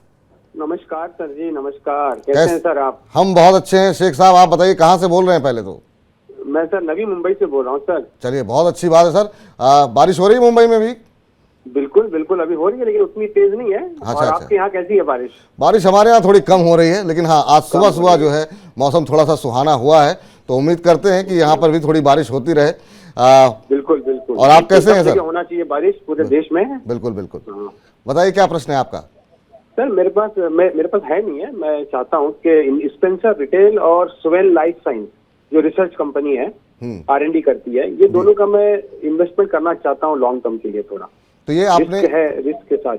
नमस्कार सर जी, नमस्कार। कैसे हैं सर आप? हम बहुत अच्छे हैं शेख साहब, आप बताइए कहाँ से बोल रहे हैं पहले तो? मैं सर नवी मुंबई से बोल रहा हूँ सर। चलिए बहुत अच्छी बात है सर। बारिश हो रही है मुंबई में भी? बिल्कुल बिल्कुल अभी हो रही है, लेकिन उतनी तेज नहीं है। और आपके यहाँ कैसी है बारिश? बारिश हमारे यहाँ थोड़ी कम हो रही है, लेकिन हाँ आज सुबह सुबह जो है मौसम थोड़ा सा सुहाना हुआ है, तो उम्मीद करते हैं कि यहाँ पर भी थोड़ी बारिश होती रहे। बिल्कुल बिल्कुल। और आप कैसे हैं सर? होना चाहिए बारिश पूरे देश में। बिल्कुल बिल्कुल। बताइए क्या प्रश्न है आपका? सर मेरे पास है नहीं है। मैं चाहता हूँ कि स्पेंसर रिटेल और सुवेन लाइफ साइंस जो रिसर्च कंपनी है, R&D करती है, ये दोनों का मैं इन्वेस्टमेंट करना चाहता हूँ लॉन्ग टर्म के लिए। थोड़ा तो ये आपने रिस्क के साथ।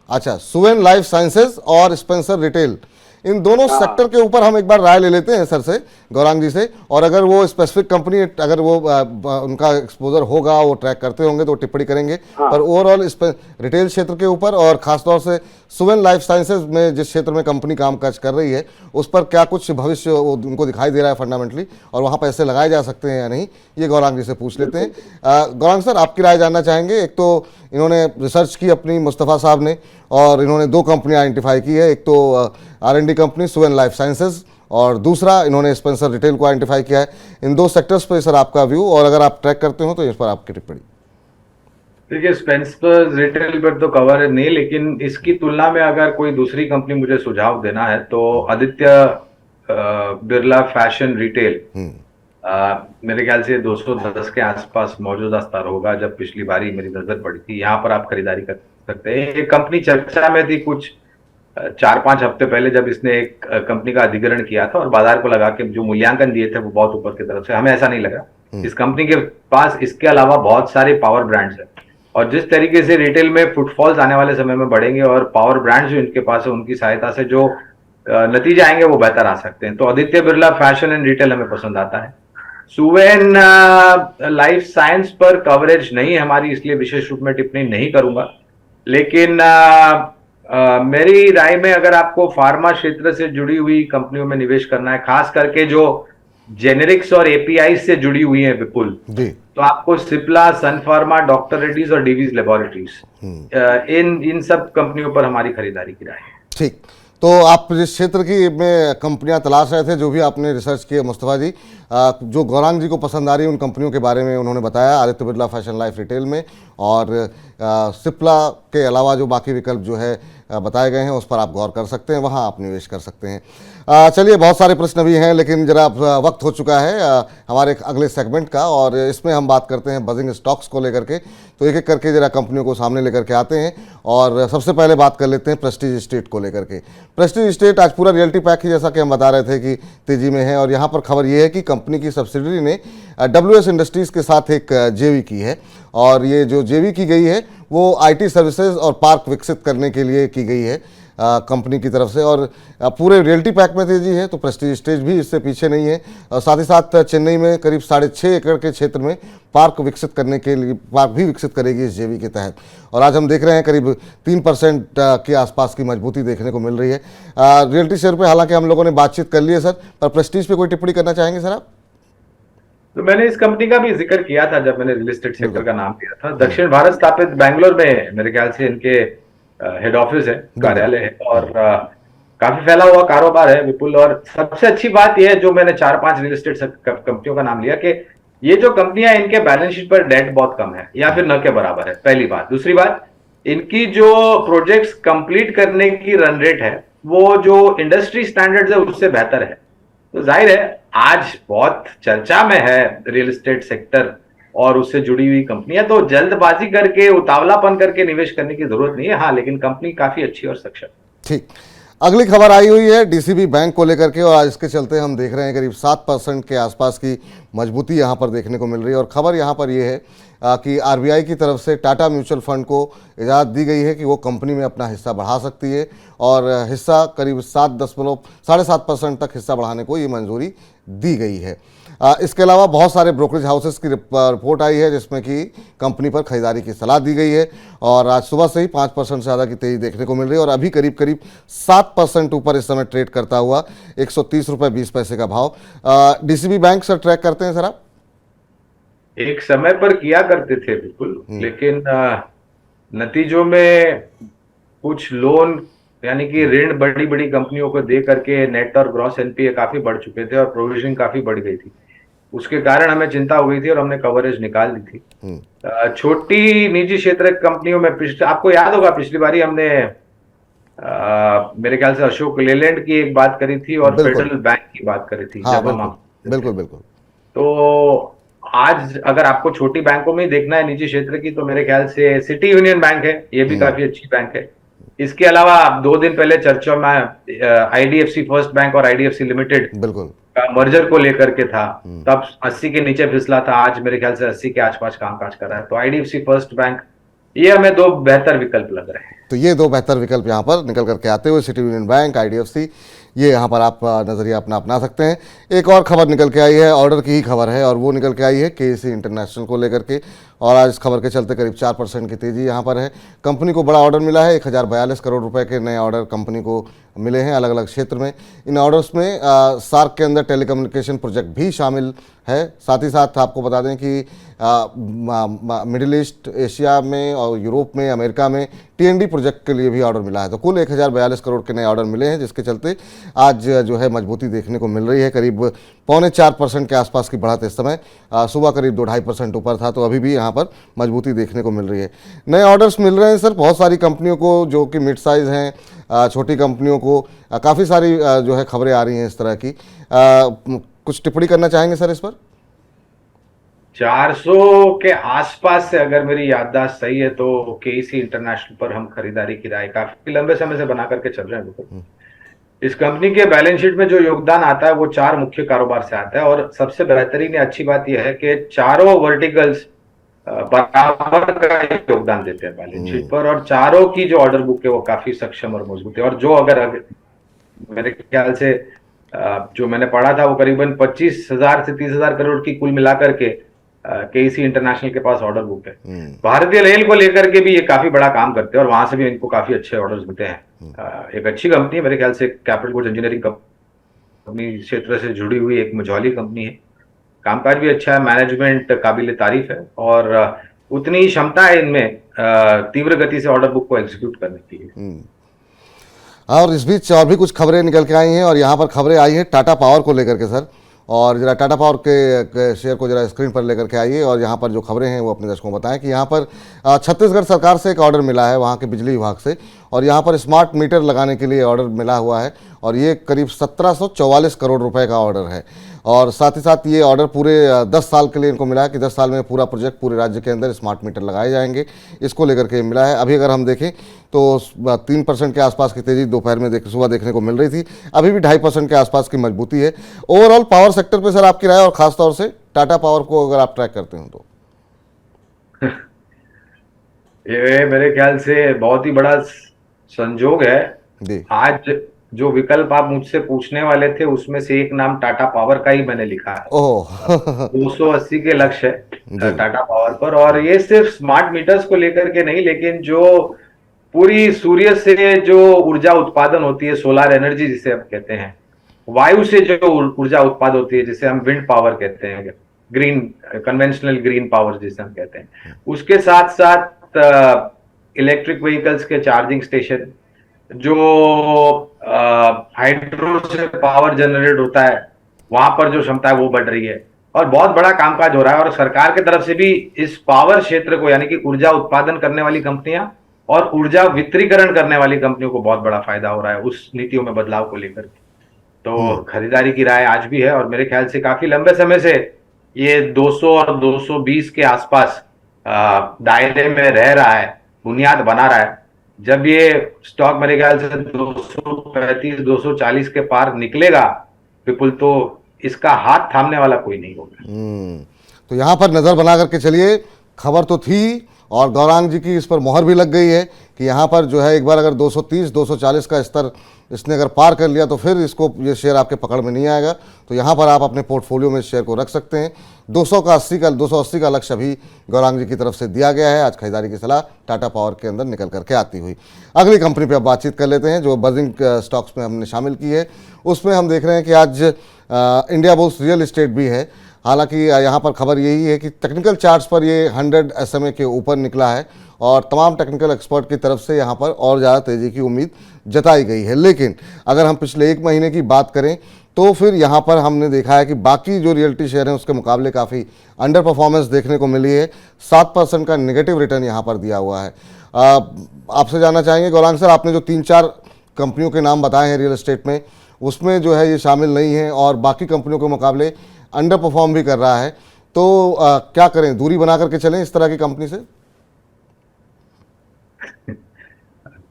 अच्छा, सुवेन लाइफ साइंसेज और स्पेंसर रिटेल, इन दोनों सेक्टर के ऊपर हम एक बार राय ले लेते हैं सर से, गौरांग जी से। और अगर वो स्पेसिफिक कंपनी, अगर वो उनका एक्सपोजर होगा, वो ट्रैक करते होंगे तो टिप्पणी करेंगे। पर ओवरऑल रिटेल क्षेत्र के ऊपर और खासतौर से सुवेन लाइफ साइंसेज में जिस क्षेत्र में कंपनी कामकाज कर रही है, उस पर क्या कुछ भविष्य उनको दिखाई दे रहा है फंडामेंटली, और वहाँ पैसे लगाए जा सकते हैं या नहीं, ये गौरांग जी से पूछ लेते हैं। गौरांग सर आपकी राय जानना चाहेंगे। एक तो इन्होंने रिसर्च की अपनी, मुस्तफ़ा साहब ने, और इन्होंने दो कंपनियां आइडेंटिफाई की है, एक तो R&D company Suven life sciences और दूसरा इन्होंने स्पेंसर रिटेल को आइडेंटिफाई किया है। इन दो सेक्टर्स पर सर आपका व्यू, और अगर आप ट्रैक करते हो तो इस पर आपकी टिप्पणी। देखिए स्पेंसर रिटेल पर तो कवर नहीं, लेकिन इसकी तुलना में अगर कोई दूसरी कंपनी मुझे सुझाव देना है तो आदित्य बिरला फैशन रिटेल मेरे ख्याल से 210 के आसपास मौजूदा स्तर होगा, जब पिछली बारी मेरी नजर पड़ी थी। यहाँ पर आप खरीदारी कर सकते हैं। ये कंपनी चर्चा में थी कुछ 4-5 हफ्ते पहले, जब इसने एक कंपनी का अधिग्रहण किया था और बाजार को लगा के जो मूल्यांकन दिए थे वो बहुत ऊपर की तरफ से, हमें ऐसा नहीं लगा। इस कंपनी के पास इसके अलावा बहुत सारे पावर ब्रांड्स हैं, और जिस तरीके से रिटेल में फुटफॉल्स आने वाले समय में बढ़ेंगे और पावर ब्रांड्स जो इनके पास है उनकी सहायता से जो नतीजे आएंगे वो बेहतर आ सकते हैं। तो Aditya Birla fashion and retail हमें पसंद आता है। सुवेन लाइफ साइंस पर कवरेज नहीं है हमारी, इसलिए विशेष रूप में टिप्पणी नहीं करूंगा। लेकिन मेरी राय में अगर आपको फार्मा क्षेत्र से जुड़ी हुई कंपनियों में निवेश करना है, खास करके जो जेनेरिक्स और एपीआई से जुड़ी हुई है विपुल, तो आपको सिप्ला, सन फार्मा, डॉक्टर रेड्डीज और डीवीज लेबोरेटरीज, इन सब कंपनियों पर हमारी खरीदारी की राय है। ठीक, तो आप जिस क्षेत्र की में कंपनियां तलाश रहे थे, जो भी आपने रिसर्च किए मुस्तफ़ा जी, जो गौरांग जी को पसंद आ रही है उन कंपनियों के बारे में उन्होंने बताया, Aditya Birla fashion life retail में, और सिप्ला के अलावा जो बाकी विकल्प जो है बताए गए हैं उस पर आप गौर कर सकते हैं, वहाँ आप निवेश कर सकते हैं। चलिए बहुत सारे प्रश्न भी हैं, लेकिन जरा वक्त हो चुका है हमारे अगले सेगमेंट का, और इसमें हम बात करते हैं बजिंग स्टॉक्स को लेकर के। तो एक एक करके जरा कंपनियों को सामने लेकर के आते हैं, और सबसे पहले बात कर लेते हैं प्रेस्टीज एस्टेट को लेकर के। प्रेस्टीज एस्टेट आज पूरा रियल्टी पैक ही, जैसा कि हम बता रहे थे, कि तेजी में है, और यहाँ पर खबर ये है कि कंपनी की सब्सिडरी ने WS इंडस्ट्रीज़ के साथ एक JV की है, और ये जो JV की गई है वो IT सर्विसेज और पार्क विकसित करने के लिए की गई है। कंपनी की तरफ से। और पूरे रियल्टी पैक में तेजी है तो प्रेस्टीज स्टेज भी इससे पीछे नहीं है। और साथ ही साथ चेन्नई में करीब 6.5 एकड़ के क्षेत्र में पार्क विकसित करने के लिए पार्क भी विकसित करेगी इस जेवी के तहत। और आज हम देख रहे हैं करीब 3% के आसपास की मजबूती देखने को मिल रही है। रियल्टी शेयर पे हालांकि हम लोगों ने बातचीत कर ली है सर, पर प्रेस्टीज पे कोई टिप्पणी करना चाहेंगे सर आप? तो मैंने इस कंपनी का भी जिक्र किया था जब मैंने रियल एस्टेट सेक्टर का नाम लिया था। दक्षिण भारत स्थापित बैंगलोर में मेरे ख्याल से इनके हेड ऑफिस है, कार्यालय है, और काफी फैला हुआ कारोबार है विपुल। और सबसे अच्छी बात यह है, जो मैंने 4-5 रियल एस्टेट कंपनियों का नाम लिया, कि ये जो कंपनियां, इनके बैलेंस शीट पर डेट बहुत कम है या फिर न के बराबर है, पहली बात। दूसरी बात, इनकी जो प्रोजेक्ट्स कंप्लीट करने की रन रेट है वो जो इंडस्ट्री स्टैंडर्ड्स है उससे बेहतर है। तो जाहिर है आज बहुत चर्चा में है रियल एस्टेट सेक्टर और उससे जुड़ी हुई कंपनियां, तो जल्दबाजी करके, उतावलापन करके निवेश करने की जरूरत नहीं है। हाँ, लेकिन कंपनी काफी अच्छी और सक्षम। ठीक, अगली खबर आई हुई है डीसीबी बैंक को लेकर के, और आज इसके चलते हम देख रहे हैं करीब 7% के आसपास की मजबूती यहां पर देखने को मिल रही है। और खबर यहां पर यह है कि आरबीआई की तरफ से टाटा म्यूचुअल फंड को इजाज़त दी गई है कि वो कंपनी में अपना हिस्सा बढ़ा सकती है, और हिस्सा करीब 7.5% तक हिस्सा बढ़ाने को ये मंजूरी दी गई है। इसके अलावा बहुत सारे ब्रोकरेज हाउसेस की रिपोर्ट आई है जिसमें कि कंपनी पर खरीदारी की सलाह दी गई है, और आज सुबह से ही 5% से ज़्यादा की तेज़ी देखने को मिल रही है। और अभी करीब 7% ऊपर इस समय ट्रेड करता हुआ 130 रुपये 20 पैसे का भाव। डीसीबी बैंक सर ट्रैक करते हैं सर आप? एक समय पर किया करते थे बिल्कुल, लेकिन नतीजों में कुछ लोन यानी कि ऋण बड़ी बड़ी कंपनियों को दे करके नेट और ग्रॉस एनपीए काफी बढ़ चुके थे और प्रोविजनिंग काफी बढ़ गई थी। उसके कारण हमें चिंता हो गई थी और हमने कवरेज निकाल दी थी। छोटी निजी क्षेत्र कंपनियों में आपको याद होगा पिछली बारी हमने मेरे ख्याल से अशोक लेलैंड की एक बात करी थी और फेडरल बैंक की बात करी थी। हाँ, बिल्कुल बिल्कुल। तो आज अगर आपको छोटी बैंकों में देखना है निजी क्षेत्र की, तो मेरे ख्याल से सिटी यूनियन बैंक है, ये भी काफी अच्छी बैंक है। इसके अलावा 2 दिन पहले चर्चा में आईडीएफसी फर्स्ट बैंक और आईडीएफसी लिमिटेड बिल्कुल का मर्जर को लेकर के था, तब 80 के नीचे फिसला था, आज मेरे ख्याल से 80 के आसपास कामकाज कर रहा है। तो आईडीएफसी फर्स्ट बैंक, ये हमें 2 बेहतर विकल्प लग रहे हैं। तो ये 2 बेहतर विकल्प यहाँ पर निकल करके आते हुए, सिटी यूनियन बैंक, आईडीएफसी, ये यहाँ पर आप नज़रिया अपना सकते हैं। एक और खबर निकल के आई है, ऑर्डर की ही खबर है, और वो निकल के आई है केसी इंटरनेशनल को लेकर के, और आज इस खबर के चलते करीब 4% की तेज़ी यहाँ पर है। कंपनी को बड़ा ऑर्डर मिला है, 1042 करोड़ रुपए के नए ऑर्डर कंपनी को मिले हैं अलग अलग क्षेत्र में। इन ऑर्डर्स में सार्क के अंदर टेलीकम्युनिकेशन प्रोजेक्ट भी शामिल है। साथ ही साथ आपको बता दें कि मिडिल ईस्ट, एशिया में और यूरोप में, अमेरिका में टीएनडी प्रोजेक्ट के लिए भी ऑर्डर मिला है। तो कुल 1042 करोड़ के नए ऑर्डर मिले हैं, जिसके चलते आज जो है मजबूती देखने को मिल रही है। करीब 3.25% के आसपास की बढ़त इस समय, सुबह करीब 2-2.5% ऊपर था, तो अभी भी यहाँ पर मजबूती देखने को मिल रही है। नए ऑर्डर्स मिल रहे हैं सर बहुत सारी कंपनियों को जो कि मिड साइज़ हैं, छोटी कंपनियों को, काफ़ी सारी जो है खबरें आ रही हैं इस तरह की। कुछ टिप्पणी करना चाहेंगे सर इस पर? 400 के आसपास से अगर मेरी याददाश्त सही है तो केसी इंटरनेशनल पर हम खरीदारी की राय काफी लंबे समय से बना करके चल रहे हैं। इस कंपनी के बैलेंस शीट में जो योगदान आता है वो 4 मुख्य कारोबार से आता है, और सबसे बेहतरीन या अच्छी बात यह है कि चारों वर्टिकल्स बराबर का योगदान देते हैं बैलेंस शीट पर, और चारों की जो ऑर्डर बुक है वो काफी सक्षम और मजबूत है। और जो अगर मेरे ख्याल से जो मैंने पढ़ा था वो करीबन 25,000 से 30,000 करोड़ की कुल मिलाकर के केसी इंटरनेशनल के पास ऑर्डर बुक है। भारतीय रेल को लेकर के भी ये काफी बड़ा काम करते हैं और वहां से भी इनको काफी अच्छे ऑर्डर्स मिलते हैं। एक अच्छी कंपनी है, मेरे ख्याल से कैपिटल गुड्स इंजीनियरिंग कंपनी क्षेत्र से जुड़ी हुई एक मझौली कंपनी है। कामकाज भी अच्छा है, मैनेजमेंट काबिल तारीफ है, और उतनी ही क्षमता है इनमें तीव्र गति से ऑर्डर बुक को एग्जीक्यूट करने की। और इस बीच और भी कुछ खबरें निकल के आई हैं, और यहाँ पर खबरें आई हैं टाटा पावर को लेकर के सर, और जरा टाटा पावर के शेयर को जरा स्क्रीन पर लेकर के आइए, और यहाँ पर जो खबरें हैं वो अपने दर्शकों को बताएं कि यहाँ पर छत्तीसगढ़ सरकार से एक ऑर्डर मिला है वहाँ के बिजली विभाग से, और यहाँ पर स्मार्ट मीटर लगाने के लिए ऑर्डर मिला हुआ है, और ये करीब 1744 करोड़ रुपए का ऑर्डर है। और साथ ही साथ ये ऑर्डर पूरे 10 साल के लिए इनको मिला है कि 10 साल में पूरा प्रोजेक्ट पूरे राज्य के अंदर स्मार्ट मीटर लगाए जाएंगे, इसको लेकर के मिला है। अभी अगर हम देखें तो 3% के आसपास की तेज़ी दोपहर में सुबह देखने को मिल रही थी, अभी भी 2.5% के आसपास की मजबूती है। ओवरऑल पावर सेक्टर पे सर आपकी राय, और खासतौर से टाटा पावर को अगर आप ट्रैक करते हो तो? ये मेरे ख्याल से बहुत ही बड़ा संजोग है जी। आज जो विकल्प आप मुझसे पूछने वाले थे उसमें से एक नाम टाटा पावर का ही मैंने लिखा है। ओह 280 के लक्ष्य है जी। टाटा पावर पर, और ये सिर्फ स्मार्ट मीटर्स को लेकर के नहीं, लेकिन जो पूरी सूर्य से जो ऊर्जा उत्पादन होती है, सोलर एनर्जी जिसे हम कहते हैं, वायु से जो ऊर्जा उत्पादन होती है जिसे हम विंड पावर कहते हैं, ग्रीन कन्वेंशनल ग्रीन पावर जिसे हम कहते हैं, उसके साथ साथ इलेक्ट्रिक व्हीकल्स के चार्जिंग स्टेशन, जो हाइड्रो से पावर जनरेट होता है, वहां पर जो क्षमता है वो बढ़ रही है और बहुत बड़ा कामकाज हो रहा है। और सरकार की तरफ से भी इस पावर क्षेत्र को, यानी कि ऊर्जा उत्पादन करने वाली कंपनियां और ऊर्जा वितरीकरण करने वाली कंपनियों को बहुत बड़ा फायदा हो रहा है उस नीतियों में बदलाव को लेकर के। तो खरीदारी की राय आज भी है और मेरे ख्याल से काफी लंबे समय से ये 200 और 220 के आसपास दायरे में रह रहा है, बुनियाद बना रहा है। जब ये स्टॉक मेरे ख्याल से 235 240 के पार निकलेगा विपुल, तो इसका हाथ थामने वाला कोई नहीं होगा। तो यहाँ पर नज़र बना करके चलिए, खबर तो थी और गौरांग जी की इस पर मोहर भी लग गई है कि यहाँ पर जो है एक बार अगर 230 240 का स्तर इसने अगर पार कर लिया तो फिर इसको ये शेयर आपके पकड़ में नहीं आएगा। तो यहाँ पर आप अपने पोर्टफोलियो में इस शेयर को रख सकते हैं। 280 का लक्ष्य अभी गौरांग जी की तरफ से दिया गया है। आज खरीदारी की सलाह टाटा पावर के अंदर निकल करके आती हुई। अगली कंपनी पे अब बातचीत कर लेते हैं जो बर्जिंग स्टॉक्स में हमने शामिल की है। उसमें हम देख रहे हैं कि आज इंडिया बुल्स रियल इस्टेट भी है। हालांकि यहाँ पर खबर यही है कि टेक्निकल चार्ट्स पर ये 100 SMA के ऊपर निकला है और तमाम टेक्निकल एक्सपर्ट की तरफ से यहाँ पर और ज़्यादा तेज़ी की उम्मीद जताई गई है। लेकिन अगर हम पिछले एक महीने की बात करें तो फिर यहाँ पर हमने देखा है कि बाकी जो रियल्टी शेयर हैं उसके मुकाबले काफ़ी अंडर परफॉर्मेंस देखने को मिली है। 7% का नेगेटिव रिटर्न यहाँ पर दिया हुआ है। आपसे जानना चाहेंगे गौरांग सर, आपने जो 3-4 कंपनियों के नाम बताए हैं रियल एस्टेट में, उसमें जो है ये शामिल नहीं है और बाकी कंपनियों के मुकाबले अंडर परफॉर्म भी कर रहा है, तो क्या करें, दूरी बना करके चलें इस तरह की कंपनी से?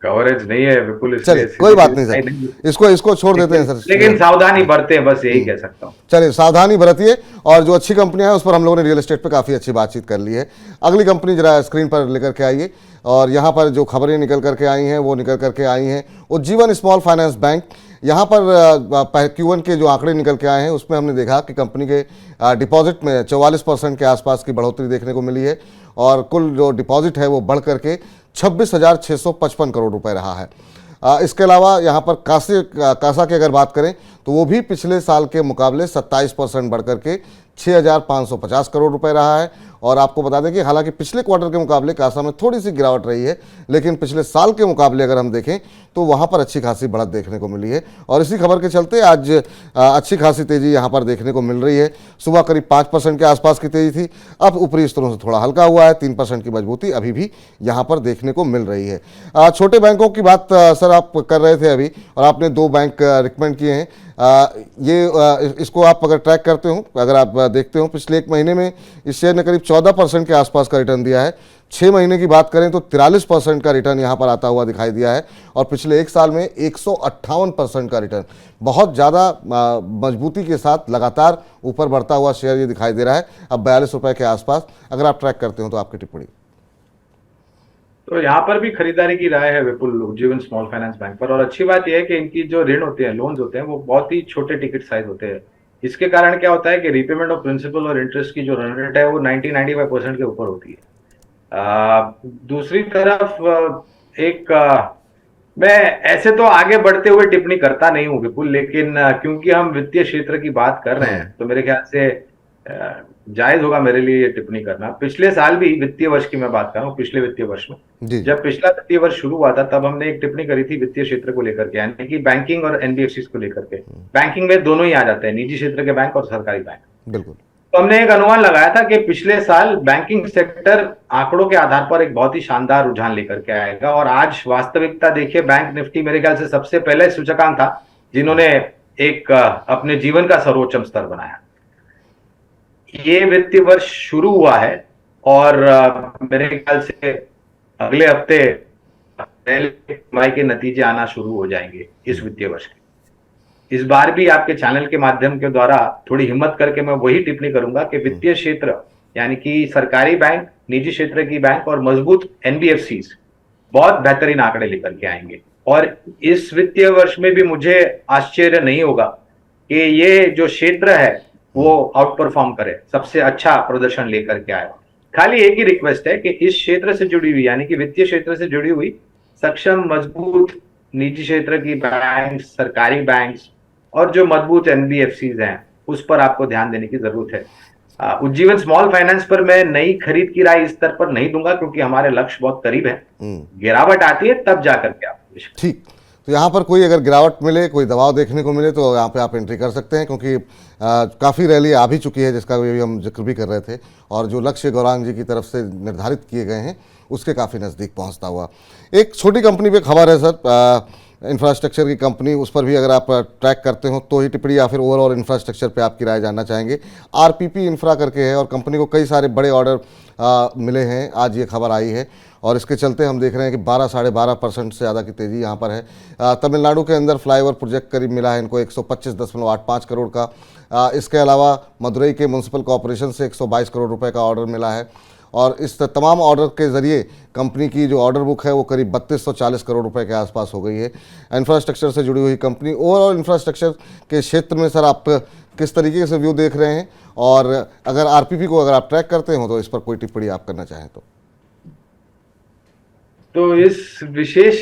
कवरेज नहीं है विपुल, चलिए कोई बात नहीं सर, इसको छोड़ देते हैं सर, लेकिन सावधानी बरतें, बस यही कह सकता हूँ। चलिए सावधानी बरतिए और जो अच्छी कंपनियां हैं उस पर हम लोगों ने रियल एस्टेट पे काफ़ी अच्छी बातचीत कर ली है। अगली कंपनी जरा स्क्रीन पर लेकर के आइए और यहाँ पर जो खबरें निकल करके आई हैं वो निकल करके आई हैं उज्जीवन स्मॉल फाइनेंस बैंक। यहाँ पर Q1 के जो आंकड़े निकल के आए हैं उसमें हमने देखा कि कंपनी के डिपॉजिट में 44% के आसपास की बढ़ोतरी देखने को मिली है और कुल जो डिपॉजिट है वो बढ़ करके 26,655 करोड़ रुपए रहा है। इसके अलावा यहाँ पर कासा की अगर बात करें तो वो भी पिछले साल के मुकाबले 27% बढ़ करके 6,550 करोड़ रुपए रहा है। और आपको बता दें कि हालांकि पिछले क्वार्टर के मुकाबले कासा में थोड़ी सी गिरावट रही है, लेकिन पिछले साल के मुकाबले अगर हम देखें तो वहाँ पर अच्छी खासी बढ़त देखने को मिली है और इसी खबर के चलते आज अच्छी खासी तेज़ी यहाँ पर देखने को मिल रही है। सुबह करीब 5% के आसपास की तेज़ी थी, अब ऊपरी स्तरों से थोड़ा हल्का हुआ है, 3% की मजबूती अभी भी यहाँ पर देखने को मिल रही है। छोटे बैंकों की बात सर आप कर रहे थे अभी और आपने 2 बैंक रिकमेंड किए हैं। इसको आप अगर ट्रैक करते हो, अगर आप देखते हो पिछले एक महीने में इस शेयर ने करीब 14% के आसपास का रिटर्न दिया है। 6 महीने की बात करें तो 43% का रिटर्न यहाँ पर आता हुआ दिखाई दिया है और पिछले एक साल में 158% का रिटर्न, बहुत ज़्यादा मजबूती के साथ लगातार ऊपर बढ़ता हुआ शेयर ये दिखाई दे रहा है। अब 42 रुपये के आसपास अगर आप ट्रैक करते हो तो आपकी टिप्पणी? तो यहाँ पर भी खरीदारी की राय है विपुल उज्जीवन स्मॉल फाइनेंस बैंक पर। और अच्छी बात यह है कि इनकी जो ऋण होते हैं, लोन्स होते हैं, वो बहुत ही छोटे टिकट साइज होते हैं। इसके कारण क्या होता है कि रीपेमेंट ऑफ प्रिंसिपल और इंटरेस्ट की जो रन रेट है वो 90-95% के ऊपर होती है। दूसरी तरफ मैं ऐसे तो आगे बढ़ते हुए टिप्पणी करता नहीं हूँ विपुल, लेकिन क्योंकि हम वित्तीय क्षेत्र की बात कर रहे हैं तो मेरे ख्याल से जायज होगा मेरे लिए ये टिप्पणी करना। पिछले साल भी वित्तीय वर्ष की मैं बात कर रहा हूँ, पिछले वित्तीय वर्ष में जब पिछला वित्तीय वर्ष शुरू हुआ था तब हमने एक टिप्पणी करी थी वित्तीय क्षेत्र को लेकर के, यानी कि बैंकिंग और एनबीएफसी को लेकर के। बैंकिंग में दोनों ही आ जाते हैं, निजी क्षेत्र के बैंक और सरकारी बैंक। बिल्कुल। तो हमने एक अनुमान लगाया था कि पिछले साल बैंकिंग सेक्टर आंकड़ों के आधार पर एक बहुत ही शानदार रुझान लेकर के आएगा और आज वास्तविकता देखिए, बैंक निफ्टी मेरे ख्याल से सबसे पहले सूचकांक था जिन्होंने एक अपने जीवन का सर्वोच्च स्तर बनाया। ये वित्तीय वर्ष शुरू हुआ है और मेरे ख्याल से अगले हफ्ते पहले कमाई के नतीजे आना शुरू हो जाएंगे इस वित्तीय वर्ष के। इस बार भी आपके चैनल के माध्यम के द्वारा थोड़ी हिम्मत करके मैं वही टिप्पणी करूंगा कि वित्तीय क्षेत्र यानी कि सरकारी बैंक, निजी क्षेत्र की बैंक और मजबूत एनबीएफसी बहुत बेहतरीन आंकड़े लेकर के आएंगे। और इस वित्तीय वर्ष में भी मुझे आश्चर्य नहीं होगा कि ये जो क्षेत्र है वो आउट परफॉर्म करे, सबसे अच्छा प्रदर्शन लेकर के आए। खाली एक ही रिक्वेस्ट है कि इस क्षेत्र से जुड़ी हुई यानी कि वित्तीय क्षेत्र से जुड़ी हुई सक्षम मजबूत निजी क्षेत्र की बैंक, सरकारी बैंक्स और जो मजबूत एनबीएफसीज हैं उस पर आपको ध्यान देने की जरूरत है। उज्जीवन स्मॉल फाइनेंस पर मैं नई खरीद की राय इस स्तर पर नहीं दूंगा क्योंकि हमारे लक्ष्य बहुत करीब है। गिरावट आती है तब जाकर के आप। ठीक, तो यहाँ पर कोई अगर गिरावट मिले, कोई दबाव देखने को मिले तो यहाँ पे आप एंट्री कर सकते हैं, क्योंकि काफ़ी रैली आ भी चुकी है जिसका भी हम जिक्र भी कर रहे थे, और जो लक्ष्य गौरांग जी की तरफ से निर्धारित किए गए हैं उसके काफ़ी नज़दीक पहुँचता हुआ। एक छोटी कंपनी पे खबर है सर, इंफ्रास्ट्रक्चर की कंपनी, उस पर भी अगर आप ट्रैक करते हो तो ही टिप्पणी या फिर ओवरऑल इंफ्रास्ट्रक्चर पे आपकी राय जानना चाहेंगे। आरपीपी इंफ्रा करके है और कंपनी को कई सारे बड़े ऑर्डर मिले हैं, आज ये खबर आई है और इसके चलते हम देख रहे हैं कि 12-12.5% से ज़्यादा की तेज़ी यहाँ पर है। तमिलनाडु के अंदर फ्लाईओवर प्रोजेक्ट करीब मिला है इनको 125.85 करोड़ का। इसके अलावा मदुरई के म्यूनसिपल कॉरपोरेशन से 122 करोड़ रुपए का ऑर्डर मिला है और इस तमाम ऑर्डर के ज़रिए कंपनी की जो ऑर्डर बुक है वो करीब 3240 करोड़ रुपए के आसपास हो गई है। इंफ्रास्ट्रक्चर से जुड़ी हुई कंपनी, ओवरऑल इंफ्रास्ट्रक्चर के क्षेत्र में सर आप किस तरीके से व्यू देख रहे हैं, और अगर आरपीपी को अगर आप ट्रैक करते हो तो इस पर कोई टिप्पणी आप करना चाहें तो इस विशेष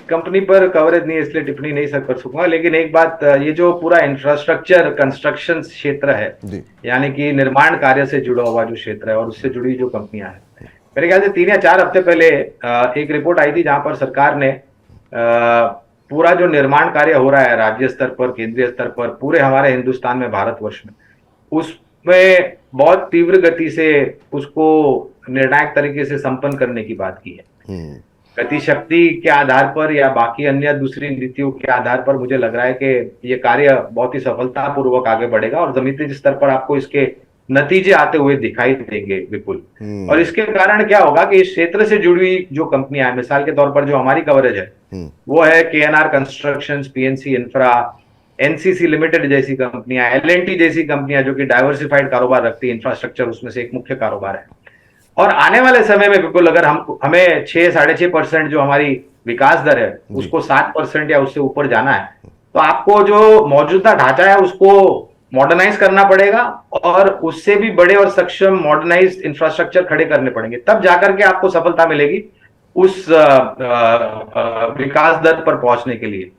कंपनी पर कवरेज नहीं, इसलिए टिप्पणी नहीं कर सकूंगा। लेकिन एक बात, ये जो पूरा इंफ्रास्ट्रक्चर कंस्ट्रक्शन क्षेत्र है यानी कि निर्माण कार्य से जुड़ा हुआ जो क्षेत्र है और उससे जुड़ी जो कंपनियां हैं, मेरे ख्याल से 3 या 4 हफ्ते पहले एक रिपोर्ट आई थी जहां पर सरकार ने पूरा जो निर्माण कार्य हो रहा है राज्य स्तर पर, केंद्रीय स्तर पर, पूरे हमारे हिंदुस्तान में, भारतवर्ष में, उसमें बहुत तीव्र गति से उसको निर्णायक तरीके से संपन्न करने की बात की है। गति शक्ति के आधार पर या बाकी अन्य दूसरी नीतियों के आधार पर मुझे लग रहा है कि ये कार्य बहुत ही सफलतापूर्वक आगे बढ़ेगा और जमीनी स्तर पर आपको इसके नतीजे आते हुए दिखाई देंगे विपुल। और इसके कारण क्या होगा कि इस क्षेत्र से जुड़ी हुई जो कंपनियां हैं, मिसाल के तौर पर जो हमारी कवरेज है वो है KNR construction, PNC infra, NCC limited जैसी कंपनियां, एलएनटी जैसी कंपनियां जो कि डाइवर्सिफाइड कारोबार रखती है, इंफ्रास्ट्रक्चर उसमें से एक मुख्य कारोबार है। और आने वाले समय में बिल्कुल अगर हमें 6-6.5% जो हमारी विकास दर है उसको 7% या उससे ऊपर जाना है तो आपको जो मौजूदा ढांचा है उसको मॉडर्नाइज करना पड़ेगा और उससे भी बड़े और सक्षम मॉडर्नाइज इंफ्रास्ट्रक्चर खड़े करने पड़ेंगे, तब जाकर के आपको सफलता मिलेगी उस विकास दर पर पहुंचने के लिए।